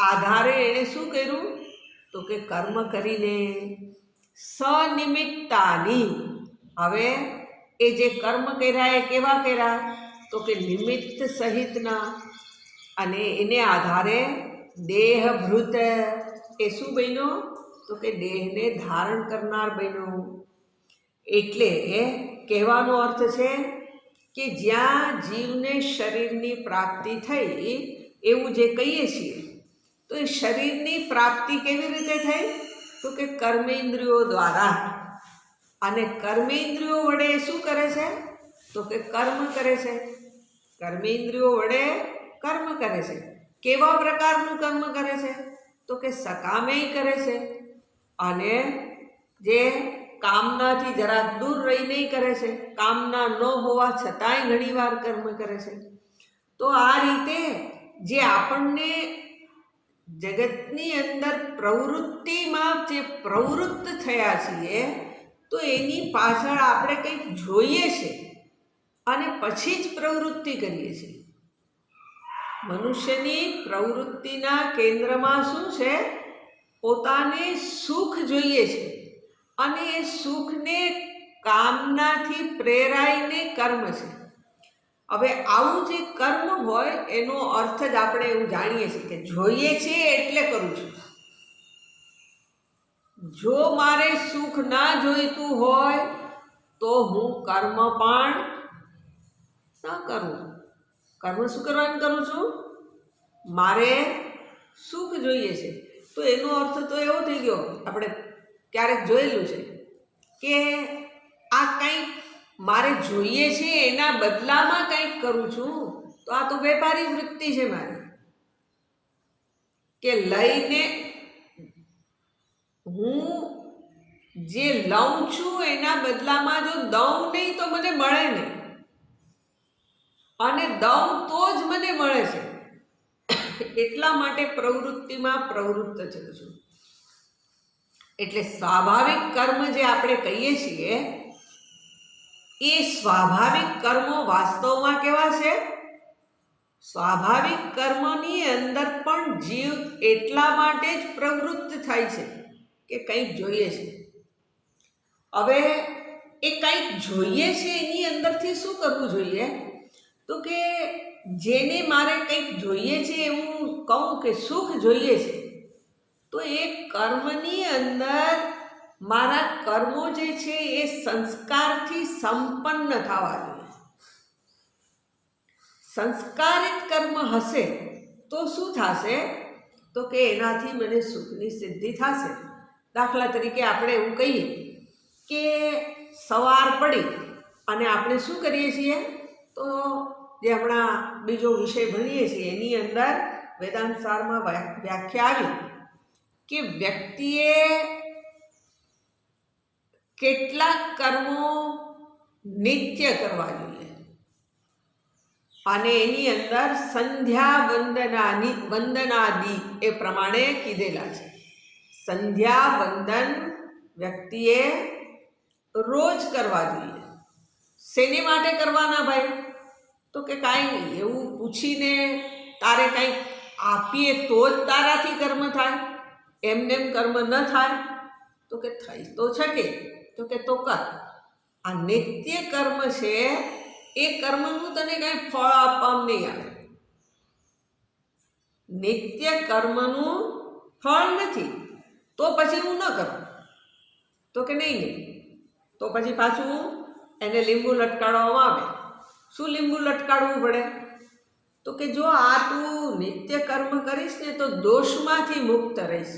આધારે એણે શું કર્યું? તો કે કર્મ કરીને. સનિમિત્તાની. હવે એ જે કર્મ કર્યા એ કેવા કર્યા? તો કે નિમિત્ત સહિતના. અને એને આધારે દેહભૃત, એ શું બન્યો? તો કે દેહને ધારણ કરનાર બન્યો. એટલે કહેવાનો અર્થ છે કે જ્યાં જીવને શરીરની પ્રાપ્તિ થઈ એવું જે કહીએ છીએ, તો એ શરીરની પ્રાપ્તિ કેવી રીતે થઈ? તો કે કર્મેન્દ્રિયો દ્વારા. અને કર્મેન્દ્રિયો વડે શું કરે છે? તો કે કર્મ કરે છે. કર્મેન્દ્રિયો વડે કર્મ કરે છે. કેવા પ્રકારનું કર્મ કરે છે? તો કે સકામેય કરે છે, અને જે કામનાથી જરાક દૂર રહીને કરે છે. કામના ન હોવા છતાંય ઘણીવાર કર્મ કરે છે. તો આ રીતે જે આપણને જગતની અંદર પ્રવૃત્તિમાં જે પ્રવૃત્ત થયા છીએ, તો એની પાછળ આપણે કંઈક જોઈએ છે અને પછી જ પ્રવૃત્તિ કરીએ છીએ. મનુષ્યની પ્રવૃત્તિના કેન્દ્રમાં શું છે? પોતાને સુખ જોઈએ છે, અને એ સુખને કામનાથી પ્રેરાઈને કર્મ છે. હવે આવું જે કર્મ હોય એનો અર્થ જ આપણે એવું જાણીએ છીએ કે જોઈએ છીએ એટલે કરું છું. જો મારે સુખ ના જોઈતું હોય તો હું કર્મ પણ ન કરું. કર્મ શું કરવાનું કરું છું? મારે સુખ જોઈએ છે. તો એનો અર્થ તો એવો થઈ ગયો, આપણે ક્યારેક જોયેલું છે કે આ કંઈક મારે જોઈએ છે એના બદલામાં કંઈક કરું છું, તો આ તો વેપારી વૃત્તિ છે મારી. કે લઈને હું જે લઉં છું એના બદલામાં જો દઉં નહીં તો મને મળે નહીં, અને દઉં તો જ મને મળે છે. એટલા માટે પ્રવૃત્તિમાં પ્રવૃત્ત છું. એટલે સ્વાભાવિક કર્મ જે આપણે કહીએ છીએ, એ સ્વાભાવિક કર્મો વાસ્તવમાં કેવા છે? સ્વાભાવિક કર્મની અંદર પણ જીવ એટલા માટે જ પ્રવૃત્ત થાય છે કે કંઈક જોઈએ છે. હવે એ કંઈક જોઈએ છે એની અંદરથી શું કરવું જોઈએ? તો કે જેને મારે કંઈક જોઈએ છે એવું કહું કે સુખ જોઈએ છે, તો એ કર્મની અંદર મારા કર્મો જે છે એ સંસ્કારથી સંપન્ન થવા જોઈએ. સંસ્કારિત કર્મ હશે તો શું થશે? તો કે એનાથી મને સુખની સિદ્ધિ થશે. દાખલા તરીકે આપણે એવું કહીએ કે સવાર પડી અને આપણે શું કરીએ છીએ? તો જે હમણાં બીજો વિષય ભણીએ છીએ એની અંદર વેદાંત સારમાં વ્યાખ્યા આવી કે વ્યક્તિએ કેટલાક કર્મો નિત્ય કરવા જોઈએ, અને એની અંદર સંધ્યા વંદનાદિ એ પ્રમાણે કીધેલા છે. સંધ્યા વંદન વ્યક્તિએ રોજ કરવા જોઈએ. શેને માટે કરવાના ભાઈ? તો કે કાંઈ નહીં, એવું પૂછીને તારે કંઈક આપીએ તો જ તારાથી કર્મ થાય, એમનેમ કર્મ ન થાય. તો કે થઈ તો શકે, તો કે તો કર. આ નિત્ય કર્મ છે, એ કર્મનું તને કંઈ ફળ આપવામાં નહીં આવે. નિત્ય કર્મનું ફળ નથી, તો પછી હું ન કરું. તો કે નહીં, તો પછી પાછું એને લીંબુ લટકાડવામાં આવે. શું લીંબુ લટકાડવું પડે? તો કે જો આ તું નિત્ય કર્મ કરીશ ને તો દોષમાંથી મુક્ત રહીશ.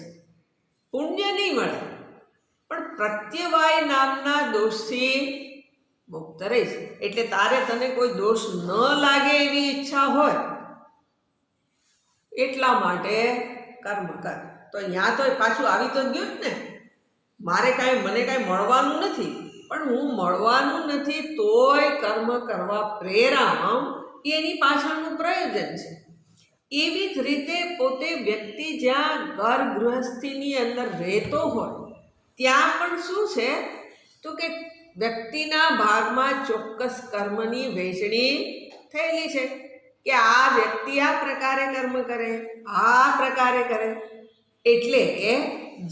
પુણ્ય નહીં મળે, પણ પ્રત્યવાય નામના દોષથી મુક્ત રહીશ. એટલે તારે તને કોઈ દોષ ન લાગે એવી ઈચ્છા હોય એટલા માટે કર્મ કર. તો અહીંયા તો પાછું આવી તો ગયું જ ને, મને કાંઈ મળવાનું નથી, પણ હું મળવાનું નથી તોય કર્મ કરવા પ્રેરામ, એની પાછળનું પ્રયોજન છે. એવી જ રીતે પોતે વ્યક્તિ જ્યાં ઘર ગૃહસ્થીની અંદર રહેતો હોય ત્યાં પણ શું છે તો કે વ્યક્તિના ભાગમાં ચોક્કસ કર્મની વહેંચણી થયેલી છે કે આ વ્યક્તિ આ પ્રકારે કર્મ કરે, આ પ્રકારે કરે. એટલે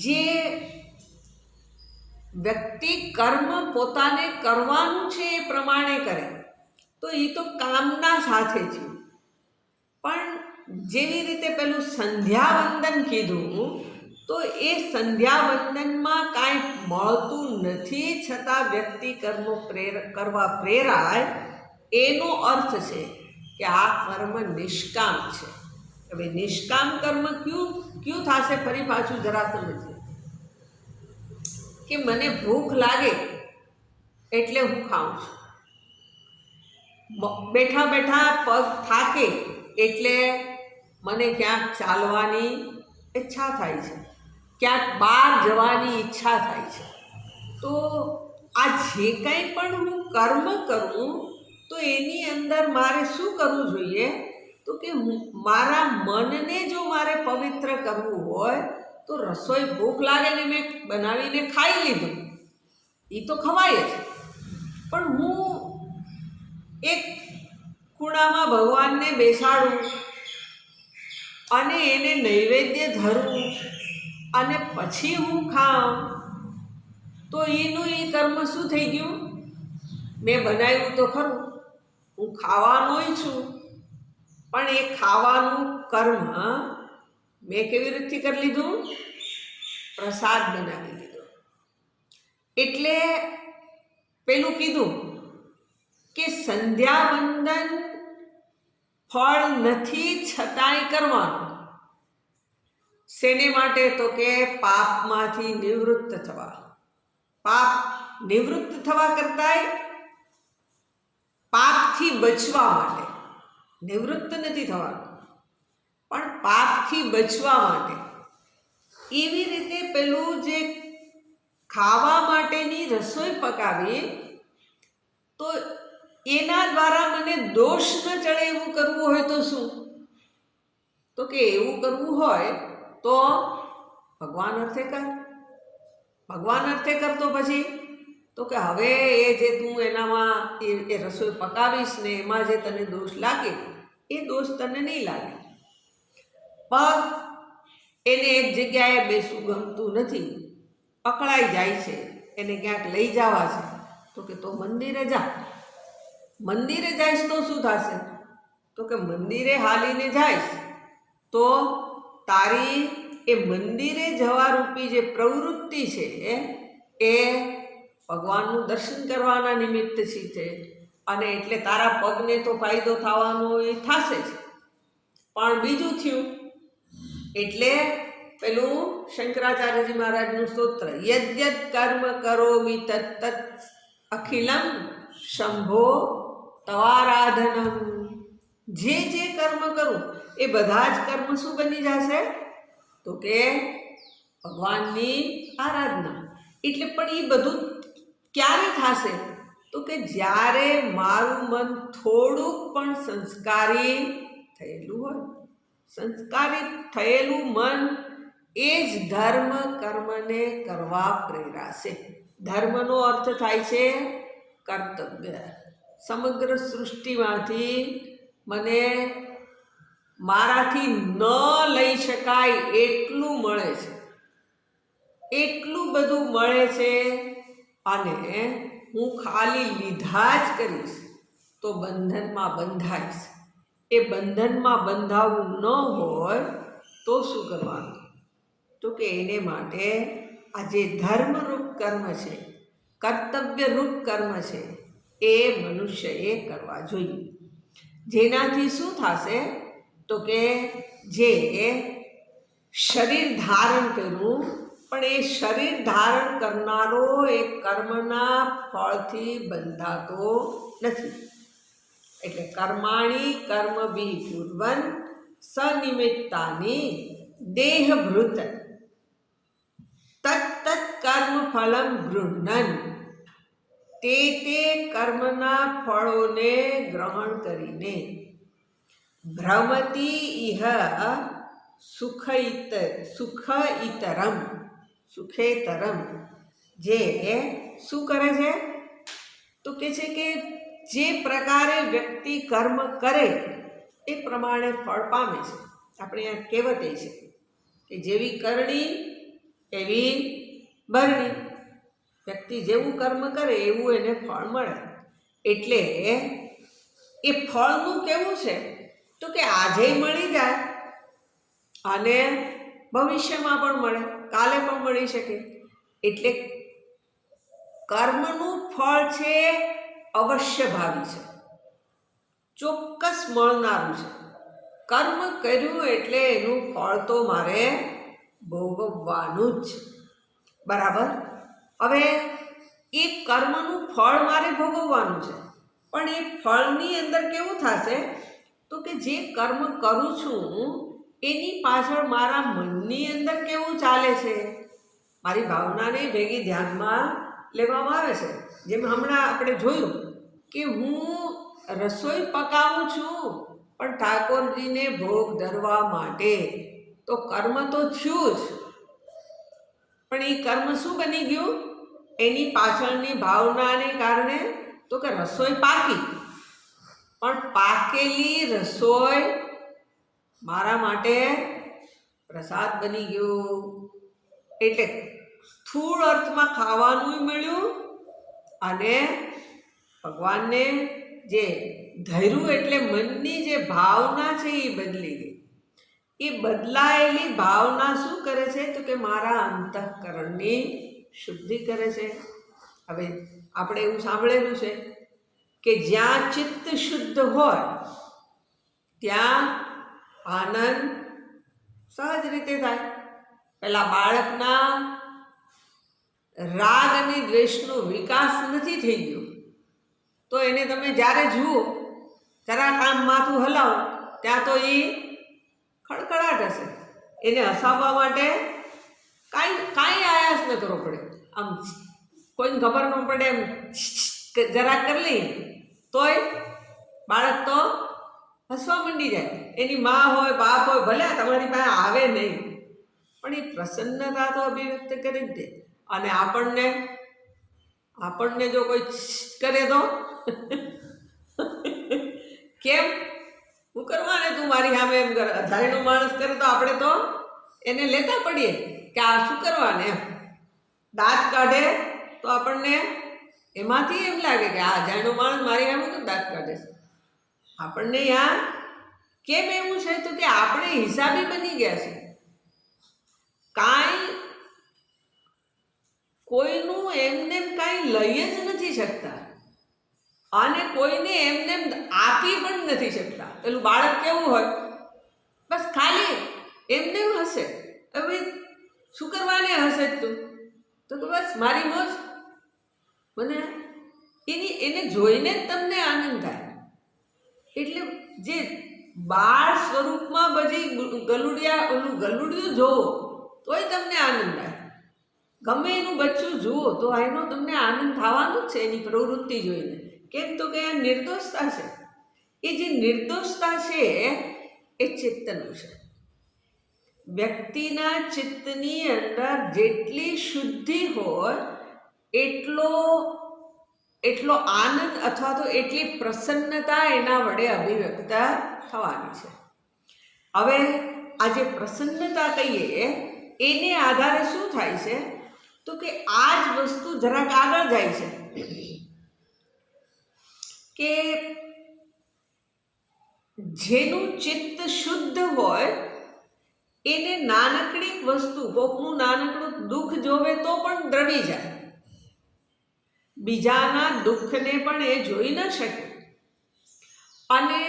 જે વ્યક્તિ કર્મ પોતાને કરવાનું છે એ પ્રમાણે કરે તો એ તો કામના સાથે થયું. પણ જેવી રીતે પેલું સંધ્યાવંદન કીધું તો એ સંધ્યાવંદનમાં કાંઈ મળતું નથી છતાં વ્યક્તિ કરવા પ્રેરાય એનો અર્થ છે કે આ કર્મ નિષ્કામ છે. હવે નિષ્કામ કર્મ ક્યું થશે ફરી પાછું જરા સમજીએ કે મને ભૂખ લાગે એટલે હું ખાઉં છું, બેઠા બેઠા પગ થાકે એટલે મને ક્યાંક ચાલવાની ઈચ્છા થાય છે, ક્યાંક બહાર જવાની ઈચ્છા થાય છે. તો આ જે કંઈ પણ હું કર્મ કરું તો એની અંદર મારે શું કરવું જોઈએ તો કે મારા મનને જો મારે પવિત્ર કરવું હોય તો રસોઈ ભૂખ લાગે ને મેં બનાવીને ખાઈ લીધું એ તો ખવાય જ, પણ હું એક ખૂણામાં ભગવાનને બેસાડું અને એને નૈવેદ્ય ધરું અને પછી હું ખાઉં તો એનું એ કર્મ શું થઈ ગયું? મેં બનાવ્યું તો ખરું, હું ખાવાનોય છું, પણ એ ખાવાનું કર્મ મેં કેવી રીતથી કરી લીધું? પ્રસાદ બનાવી લીધો. એટલે પેલું કીધું કે સંધ્યાવંદન ફળ નથી છતાંય કરવાનું. શેને માટે? તો કે પાપમાંથી નિવૃત્ત થવા. પાપ નિવૃત્ત થવા કરતાંય પાપથી બચવા માટે. નિવૃત્ત નથી થવાનું પણ પાપથી બચવા માટે. એવી રીતે પેલું જે ખાવા માટેની રસોઈ પકાવી તો એના દ્વારા મને દોષ ન ચડે એવું કરવું હોય તો શું? તો કે એવું કરવું હોય તો ભગવાન અર્થે કર. ભગવાન અર્થે કરતો પછી તો કે હવે એ જે તું એનામાં એ રસોઈ પકાવીશ ને એમાં જે તને દોષ લાગે એ દોષ તને નહીં લાગે. પગ એને એક જગ્યાએ બેસવું ગમતું નથી, અકળાઈ જાય છે, એને ક્યાંક લઈ જવા છે તો કે તો મંદિરે જા. મંદિરે જઈશ તો શું થશે? તો કે મંદિરે હાલીને જઈશ તો તારી એ મંદિરે જવા રૂપી જે પ્રવૃત્તિ છે એ ભગવાનનું દર્શન કરવાના નિમિત્ત છે અને એટલે તારા પગને તો ફાયદો થવાનો એ થશે જ. પણ બીજું થયું એટલે પેલું શંકરાચાર્યજી મહારાજનું સ્તોત્ર યદ્યદ કર્મ કરોમિ તત્તત અખિલમ શંભો તવારાધનમ. જે કર્મ કરું એ બધા જ કર્મ શું બની જશે? તો કે ભગવાનની આરાધના. એટલે પણ એ બધું ક્યારે થશે? તો કે જ્યારે મારું મન થોડુંક પણ સંસ્કારી થયેલું હોય. સંસ્કારી થયેલું મન એ જ ધર્મ કર્મને કરવા પ્રેરાશે. ધર્મનો અર્થ થાય છે કર્તવ્ય. સમગ્ર સૃષ્ટિમાંથી મને મારાથી ન લઈ શકાય એટલું મળે છે, એટલું બધું મળે છે અને હું ખાલી લીધા જ કરીશ તો બંધનમાં બંધાઈશ. એ બંધનમાં બંધાવું ન હોય તો શું કરવાનું? તો કે એને માટે આ જે ધર્મરૂપ કર્મ છે, કર્તવ્યરૂપ કર્મ છે એ મનુષ્યએ કરવા જોઈએ. જેનાથી શું થશે? તો કે જે શરીર ધારણ કર્યું પણ એ શરીર ધારણ કરનારો એ કર્મના ફળથી બંધાતો નથી. એટલે કર્માણી કર્મભિ કુર્વન સનિમિત્તાની દેહભૃત તત્તત્ કર્મ ફલમ ગૃહ્ણન. તે કર્મના ફળોને ગ્રહણ કરીને ભ્રમતી ઇહ સુખેતરમ, જે શું કરે છે તો કે છે કે જે પ્રકારે વ્યક્તિ કર્મ કરે એ પ્રમાણે ફળ પામે છે. આપણે આ કહેવત એ છે કે જેવી કરણી એવી ભરણી. વ્યક્તિ જેવું કર્મ કરે એવું એને ફળ મળે. એટલે એ ફળનું કેવું છે તો કે આજે મળી જાય અને ભવિષ્યમાં પણ મળે, કાલે પણ મળી શકે. એટલે કર્મનું ફળ છે અવશ્યભાવી છે, ચોક્કસ મળનારું છે. કર્મ કર્યું એટલે એનું ફળ તો મારે ભોગવવાનું જ છે. બરાબર. હવે એ કર્મનું ફળ મારે ભોગવવાનું છે, પણ એ ફળની અંદર કેવું થશે તો કે જે કર્મ કરું છું એની પાછળ મારા મનની અંદર કેવું ચાલે છે, મારી ભાવનાને ભેગી ધ્યાનમાં લેવામાં આવે છે. જેમ હમણાં આપણે જોયું કે હું રસોઈ પકાવું છું પણ ઠાકોરજીને ભોગ ધરવા માટે, તો કર્મ તો થયું જ, પણ એ કર્મ શું બની ગયું, એની પાછળની ભાવનાને કારણે તો કે રસોઈ પાકી, પણ પાકેલી રસોઈ મારા માટે પ્રસાદ બની ગયું. એટલે સ્થૂળ અર્થમાં ખાવાનું મળ્યું અને ભગવાનને જે ધર્યું એટલે મનની જે ભાવના છે એ બદલી ગઈ. એ બદલાયેલી ભાવના શું કરે છે તો કે મારા અંતઃકરણની શુદ્ધિ કરે છે. હવે આપણે એવું સાંભળેલું છે કે જ્યાં ચિત્ત શુદ્ધ હોય ત્યાં આનંદ સહજ રીતે થાય. પેલા બાળકના રાગ અને દ્વેષનો વિકાસ નથી થઈ ગયો, તો એને તમે જ્યારે જુઓ, જરાક આમ માથું હલાવો ત્યાં તો એ ખડખડાટ હશે. એને હસાવવા માટે કાંઈ આયાસ ન કરવો પડે. આમ કોઈને ખબર ન પડે એમ જરાક કરી લઈએ તોય બાળક તો હસવા માંડી જાય. એની મા હોય બાપ હોય ભલે તમારી પાસે આવે નહીં, પણ એ પ્રસન્નતા તો અભિવ્યક્ત કરી જ દે. અને આપણને જો કોઈ કરે તો કેમ હું કરવાને તું મારી સામે એમ કરે. અજાણ્યો માણસ કરે તો આપણે તો એને લેતા પડીએ કે આ શું કરવાને એમ. દાંત કાઢે તો આપણને એમાંથી એમ લાગે કે આ અજાણ્યો માણસ મારી સામે કેમ દાંત કાઢે છે. આપણને યાર કેમ એવું છે તો કે આપણે હિસાબી બની ગયા છે. કાંઈ કોઈનું એમને કાંઈ લઈ જ નથી શકતા અને કોઈને એમને આપી પણ નથી શકતા. પેલું બાળક કેવું હોય, બસ ખાલી એમને હશે. હવે શું કરવાને હશે તું તો બસ મારી મોજ. મને એને જોઈને જ તમને આનંદ થાય. એટલે જે બાળ સ્વરૂપમાં બધી ગલુડિયું જોવો તોય તમને આનંદ થાય. ગમે એનું બચ્ચું જુઓ તો એનો તમને આનંદ થવાનો જ છે એની પ્રવૃત્તિ જોઈને. કેમ તો કે આ નિર્દોષતા છે. એ જે નિર્દોષતા છે એ ચિત્તનું છે. વ્યક્તિના ચિત્તની અંદર જેટલી શુદ્ધિ હોય એટલો આનંદ અથવા તો એટલી પ્રસન્નતા એના વડે અભિવ્યક્ત થવાની છે. હવે આ જે પ્રસન્નતા કહીએ એને આધારે શું થાય છે તો કે આ જ વસ્તુ જરાક આગળ જાય છે કે જેનું ચિત્ત શુદ્ધ હોય એને નાનકડી વસ્તુ, કોકનું નાનકડું દુઃખ જોવે તો પણ દ્રવી જાય. બીજાના દુઃખને પણ એ જોઈ ન શકે. અને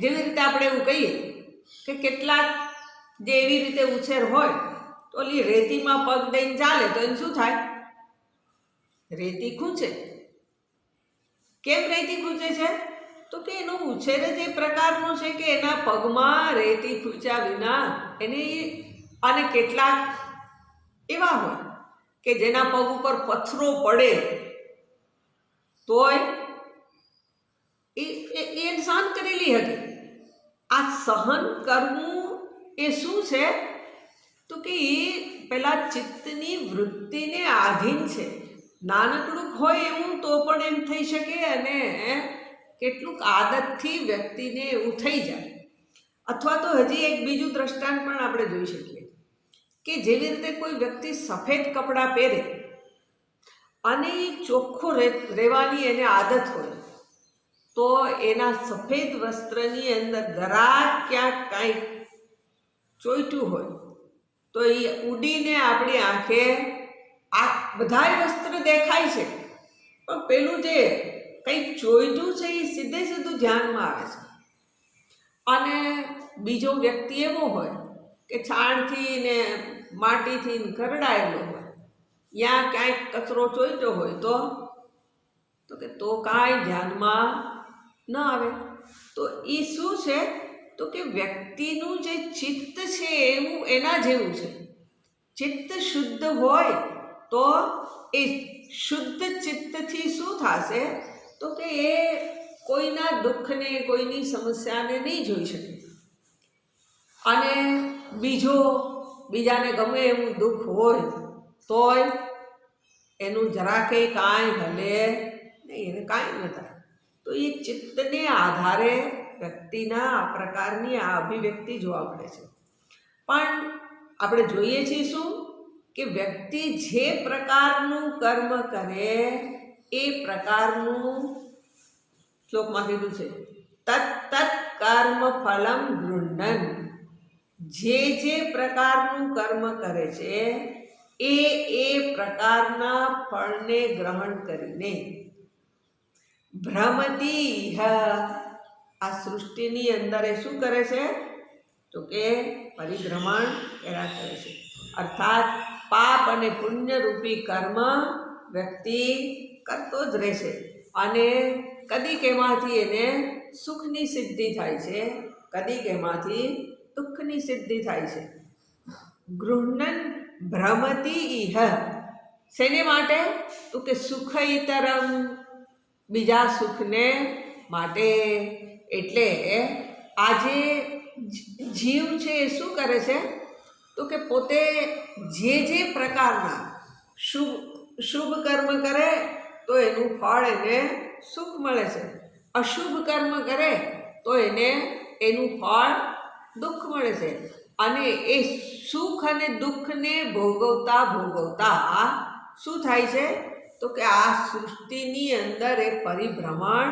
જેવી રીતે આપણે એવું કહીએ કે કેટલાક જે એવી રીતે ઉછેર હોય તો ઓલી રેતીમાં પગ દઈને ચાલે તો એને શું થાય, રેતી ખૂંચે. કેમ રેતી ખૂંચે છે તો કે એનો ઉછેર જ એ પ્રકારનો છે કે એના પગમાં રેતી ખૂંચ્યા વિના એને. અને કેટલાક એવા હોય કે જેના પગ ઉપર પથ્થરો પડે તોય એ સહન કરેલી હતી. આ સહન કરવું એ શું છે? તો કે એ પેલા ચિત્તની વૃત્તિને આધીન છે. નાનકડું હોય એવું તો પણ એમ થઈ શકે, અને કેટલુંક આદતથી વ્યક્તિને એવું થઈ જાય. અથવા તો હજી એક બીજું દ્રષ્ટાંત પણ આપણે જોઈ શકીએ કે જેવી રીતે કોઈ વ્યક્તિ સફેદ કપડાં પહેરે અને ચોખ્ખો રહેવાની એને આદત હોય, તો એના સફેદ વસ્ત્રની અંદર જરાક ક્યાંક કાંઈ ચોંટ્યું હોય તો એ ઉડીને આપણી આંખે આ બધાય વસ્ત્ર દેખાય છે, પણ પેલું જે કંઈક ચોંટ્યું છે એ સીધે સીધું ધ્યાનમાં આવે છે. અને બીજો વ્યક્તિ એવો હોય કે છાણથી ને માટીથી કરડાયેલો હોય, ત્યાં ક્યાંય કચરો ચોંટ્યો હોય તો કે તો કાંઈ ધ્યાનમાં ન આવે. તો એ શું છે? તો કે વ્યક્તિનું જે ચિત્ત છે એવું એના જેવું છે. ચિત્ત શુદ્ધ હોય તો એ શુદ્ધ ચિત્તથી શું થશે? તો કે એ કોઈના દુઃખને, કોઈની સમસ્યાને નહીં જોઈ શકે. અને બીજાને ગમે એવું દુઃખ હોય તોય એનું જરાકે કાંઈ હલે નહીં, એને કાંઈ ન થાય. તો એ ચિત્તને આધારે વ્યક્તિના આ પ્રકારની આ અભિવ્યક્તિ જોવા મળે છે. પણ આપણે જોઈએ છીએ શું? કે વ્યક્તિ જે પ્રકારનું કર્મ કરે એ પ્રકારનું, શ્લોકમાં કીધું છે, તત્ કર્મ ફલમ ગૃહ્ણન. જે પ્રકારનું કર્મ કરે છે એ પ્રકારના ફળને ગ્રહણ કરીને ભ્રમતી આ સૃષ્ટિની અંદર એ શું કરે છે? તો કે પરિભ્રમણ કર્યા કરે છે. અર્થાત પાપ અને પુણ્યરૂપી કર્મ વ્યક્તિ કરતો જ રહેશે. અને કદીક એમાંથી એને સુખની સિદ્ધિ થાય છે, કદીક એમાંથી દુઃખની સિદ્ધિ થાય છે. ગૃહ્ણન ભ્રમતી ઇહ. શેને માટે? તો કે સુખ ઇતરમ, બીજા સુખને માટે. એટલે આજે જીવ છે એ શું કરે છે? તો કે પોતે જે પ્રકારના શુભ કર્મ કરે તો એનું ફળ એને સુખ મળે છે, અશુભ કર્મ કરે તો એનું ફળ દુઃખ મળે છે. અને એ સુખ અને દુઃખને ભોગવતા શું થાય છે? તો કે આ સૃષ્ટિની અંદર એ પરિભ્રમણ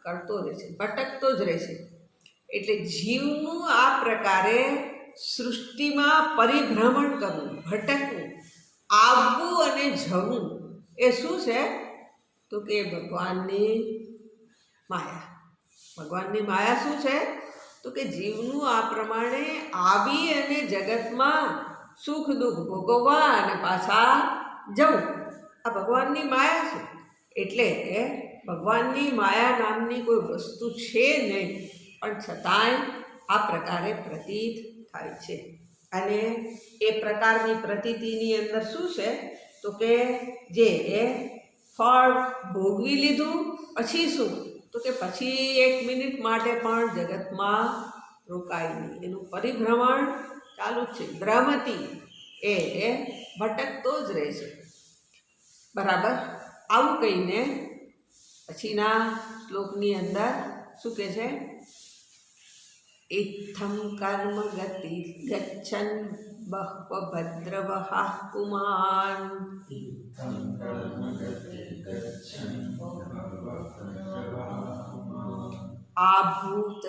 કરતો રહે છે, ભટકતો જ રહે છે. એટલે જીવનું આ પ્રકારે સૃષ્ટિમાં પરિભ્રમણ કરવું, ભટકવું, આવવું અને જવું એ શું છે? તો કે ભગવાનની માયા. ભગવાનની માયા શું છે? તો કે જીવનું આ પ્રમાણે આવી અને જગતમાં સુખ દુઃખ ભોગવવા અને પાછા જવું, આ ભગવાનની માયા છે. એટલે ભગવાનની માયા નામની કોઈ વસ્તુ છે નહીં, પણ છતાંય આ પ્રકારે પ્રતીત થાય છે. અને એ પ્રકારની પ્રતીતિની અંદર શું છે? તો કે જે ફળ ભોગવી લીધું પછી શું? તો કે પછી 1 મિનિટ માટે પણ જગતમાં રોકાય નહીં, એનું પરિભ્રમણ ચાલુ જ છે. ભ્રમતી એ ભટકતો જ રહે છે. બરાબર. આવું કહીને પછીના શ્લોકની અંદર શું કહે છે? ઇત્થમ કર્મ ગતિ ગચ્છન બહ્વ ભદ્રવઃ પુમાન. આભૂત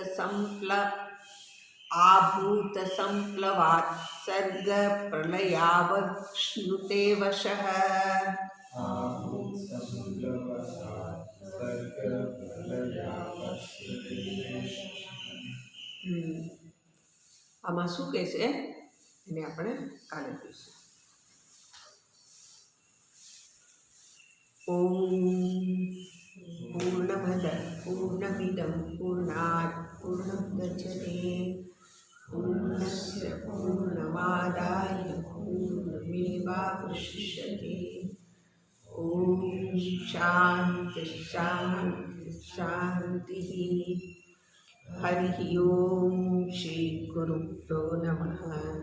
સંપ્લવાત સર્ગ પ્રલયાવશ્નુતે વશઃ. આમાં શું કહે છે એને આપણે કાલે જોઈશું. ઓમ પૂર્ણમદ પૂર્ણમિદં પૂર્ણાત પૂર્ણમુદચ્યતે પૂર્ણસ્ય પૂર્ણમાદાય પૂર્ણમેવાવશિષ્યતે. ઓમ શાંતિ શાંતિ શાંતિ. हरि ओम श्री गुरुभ्यो नमः।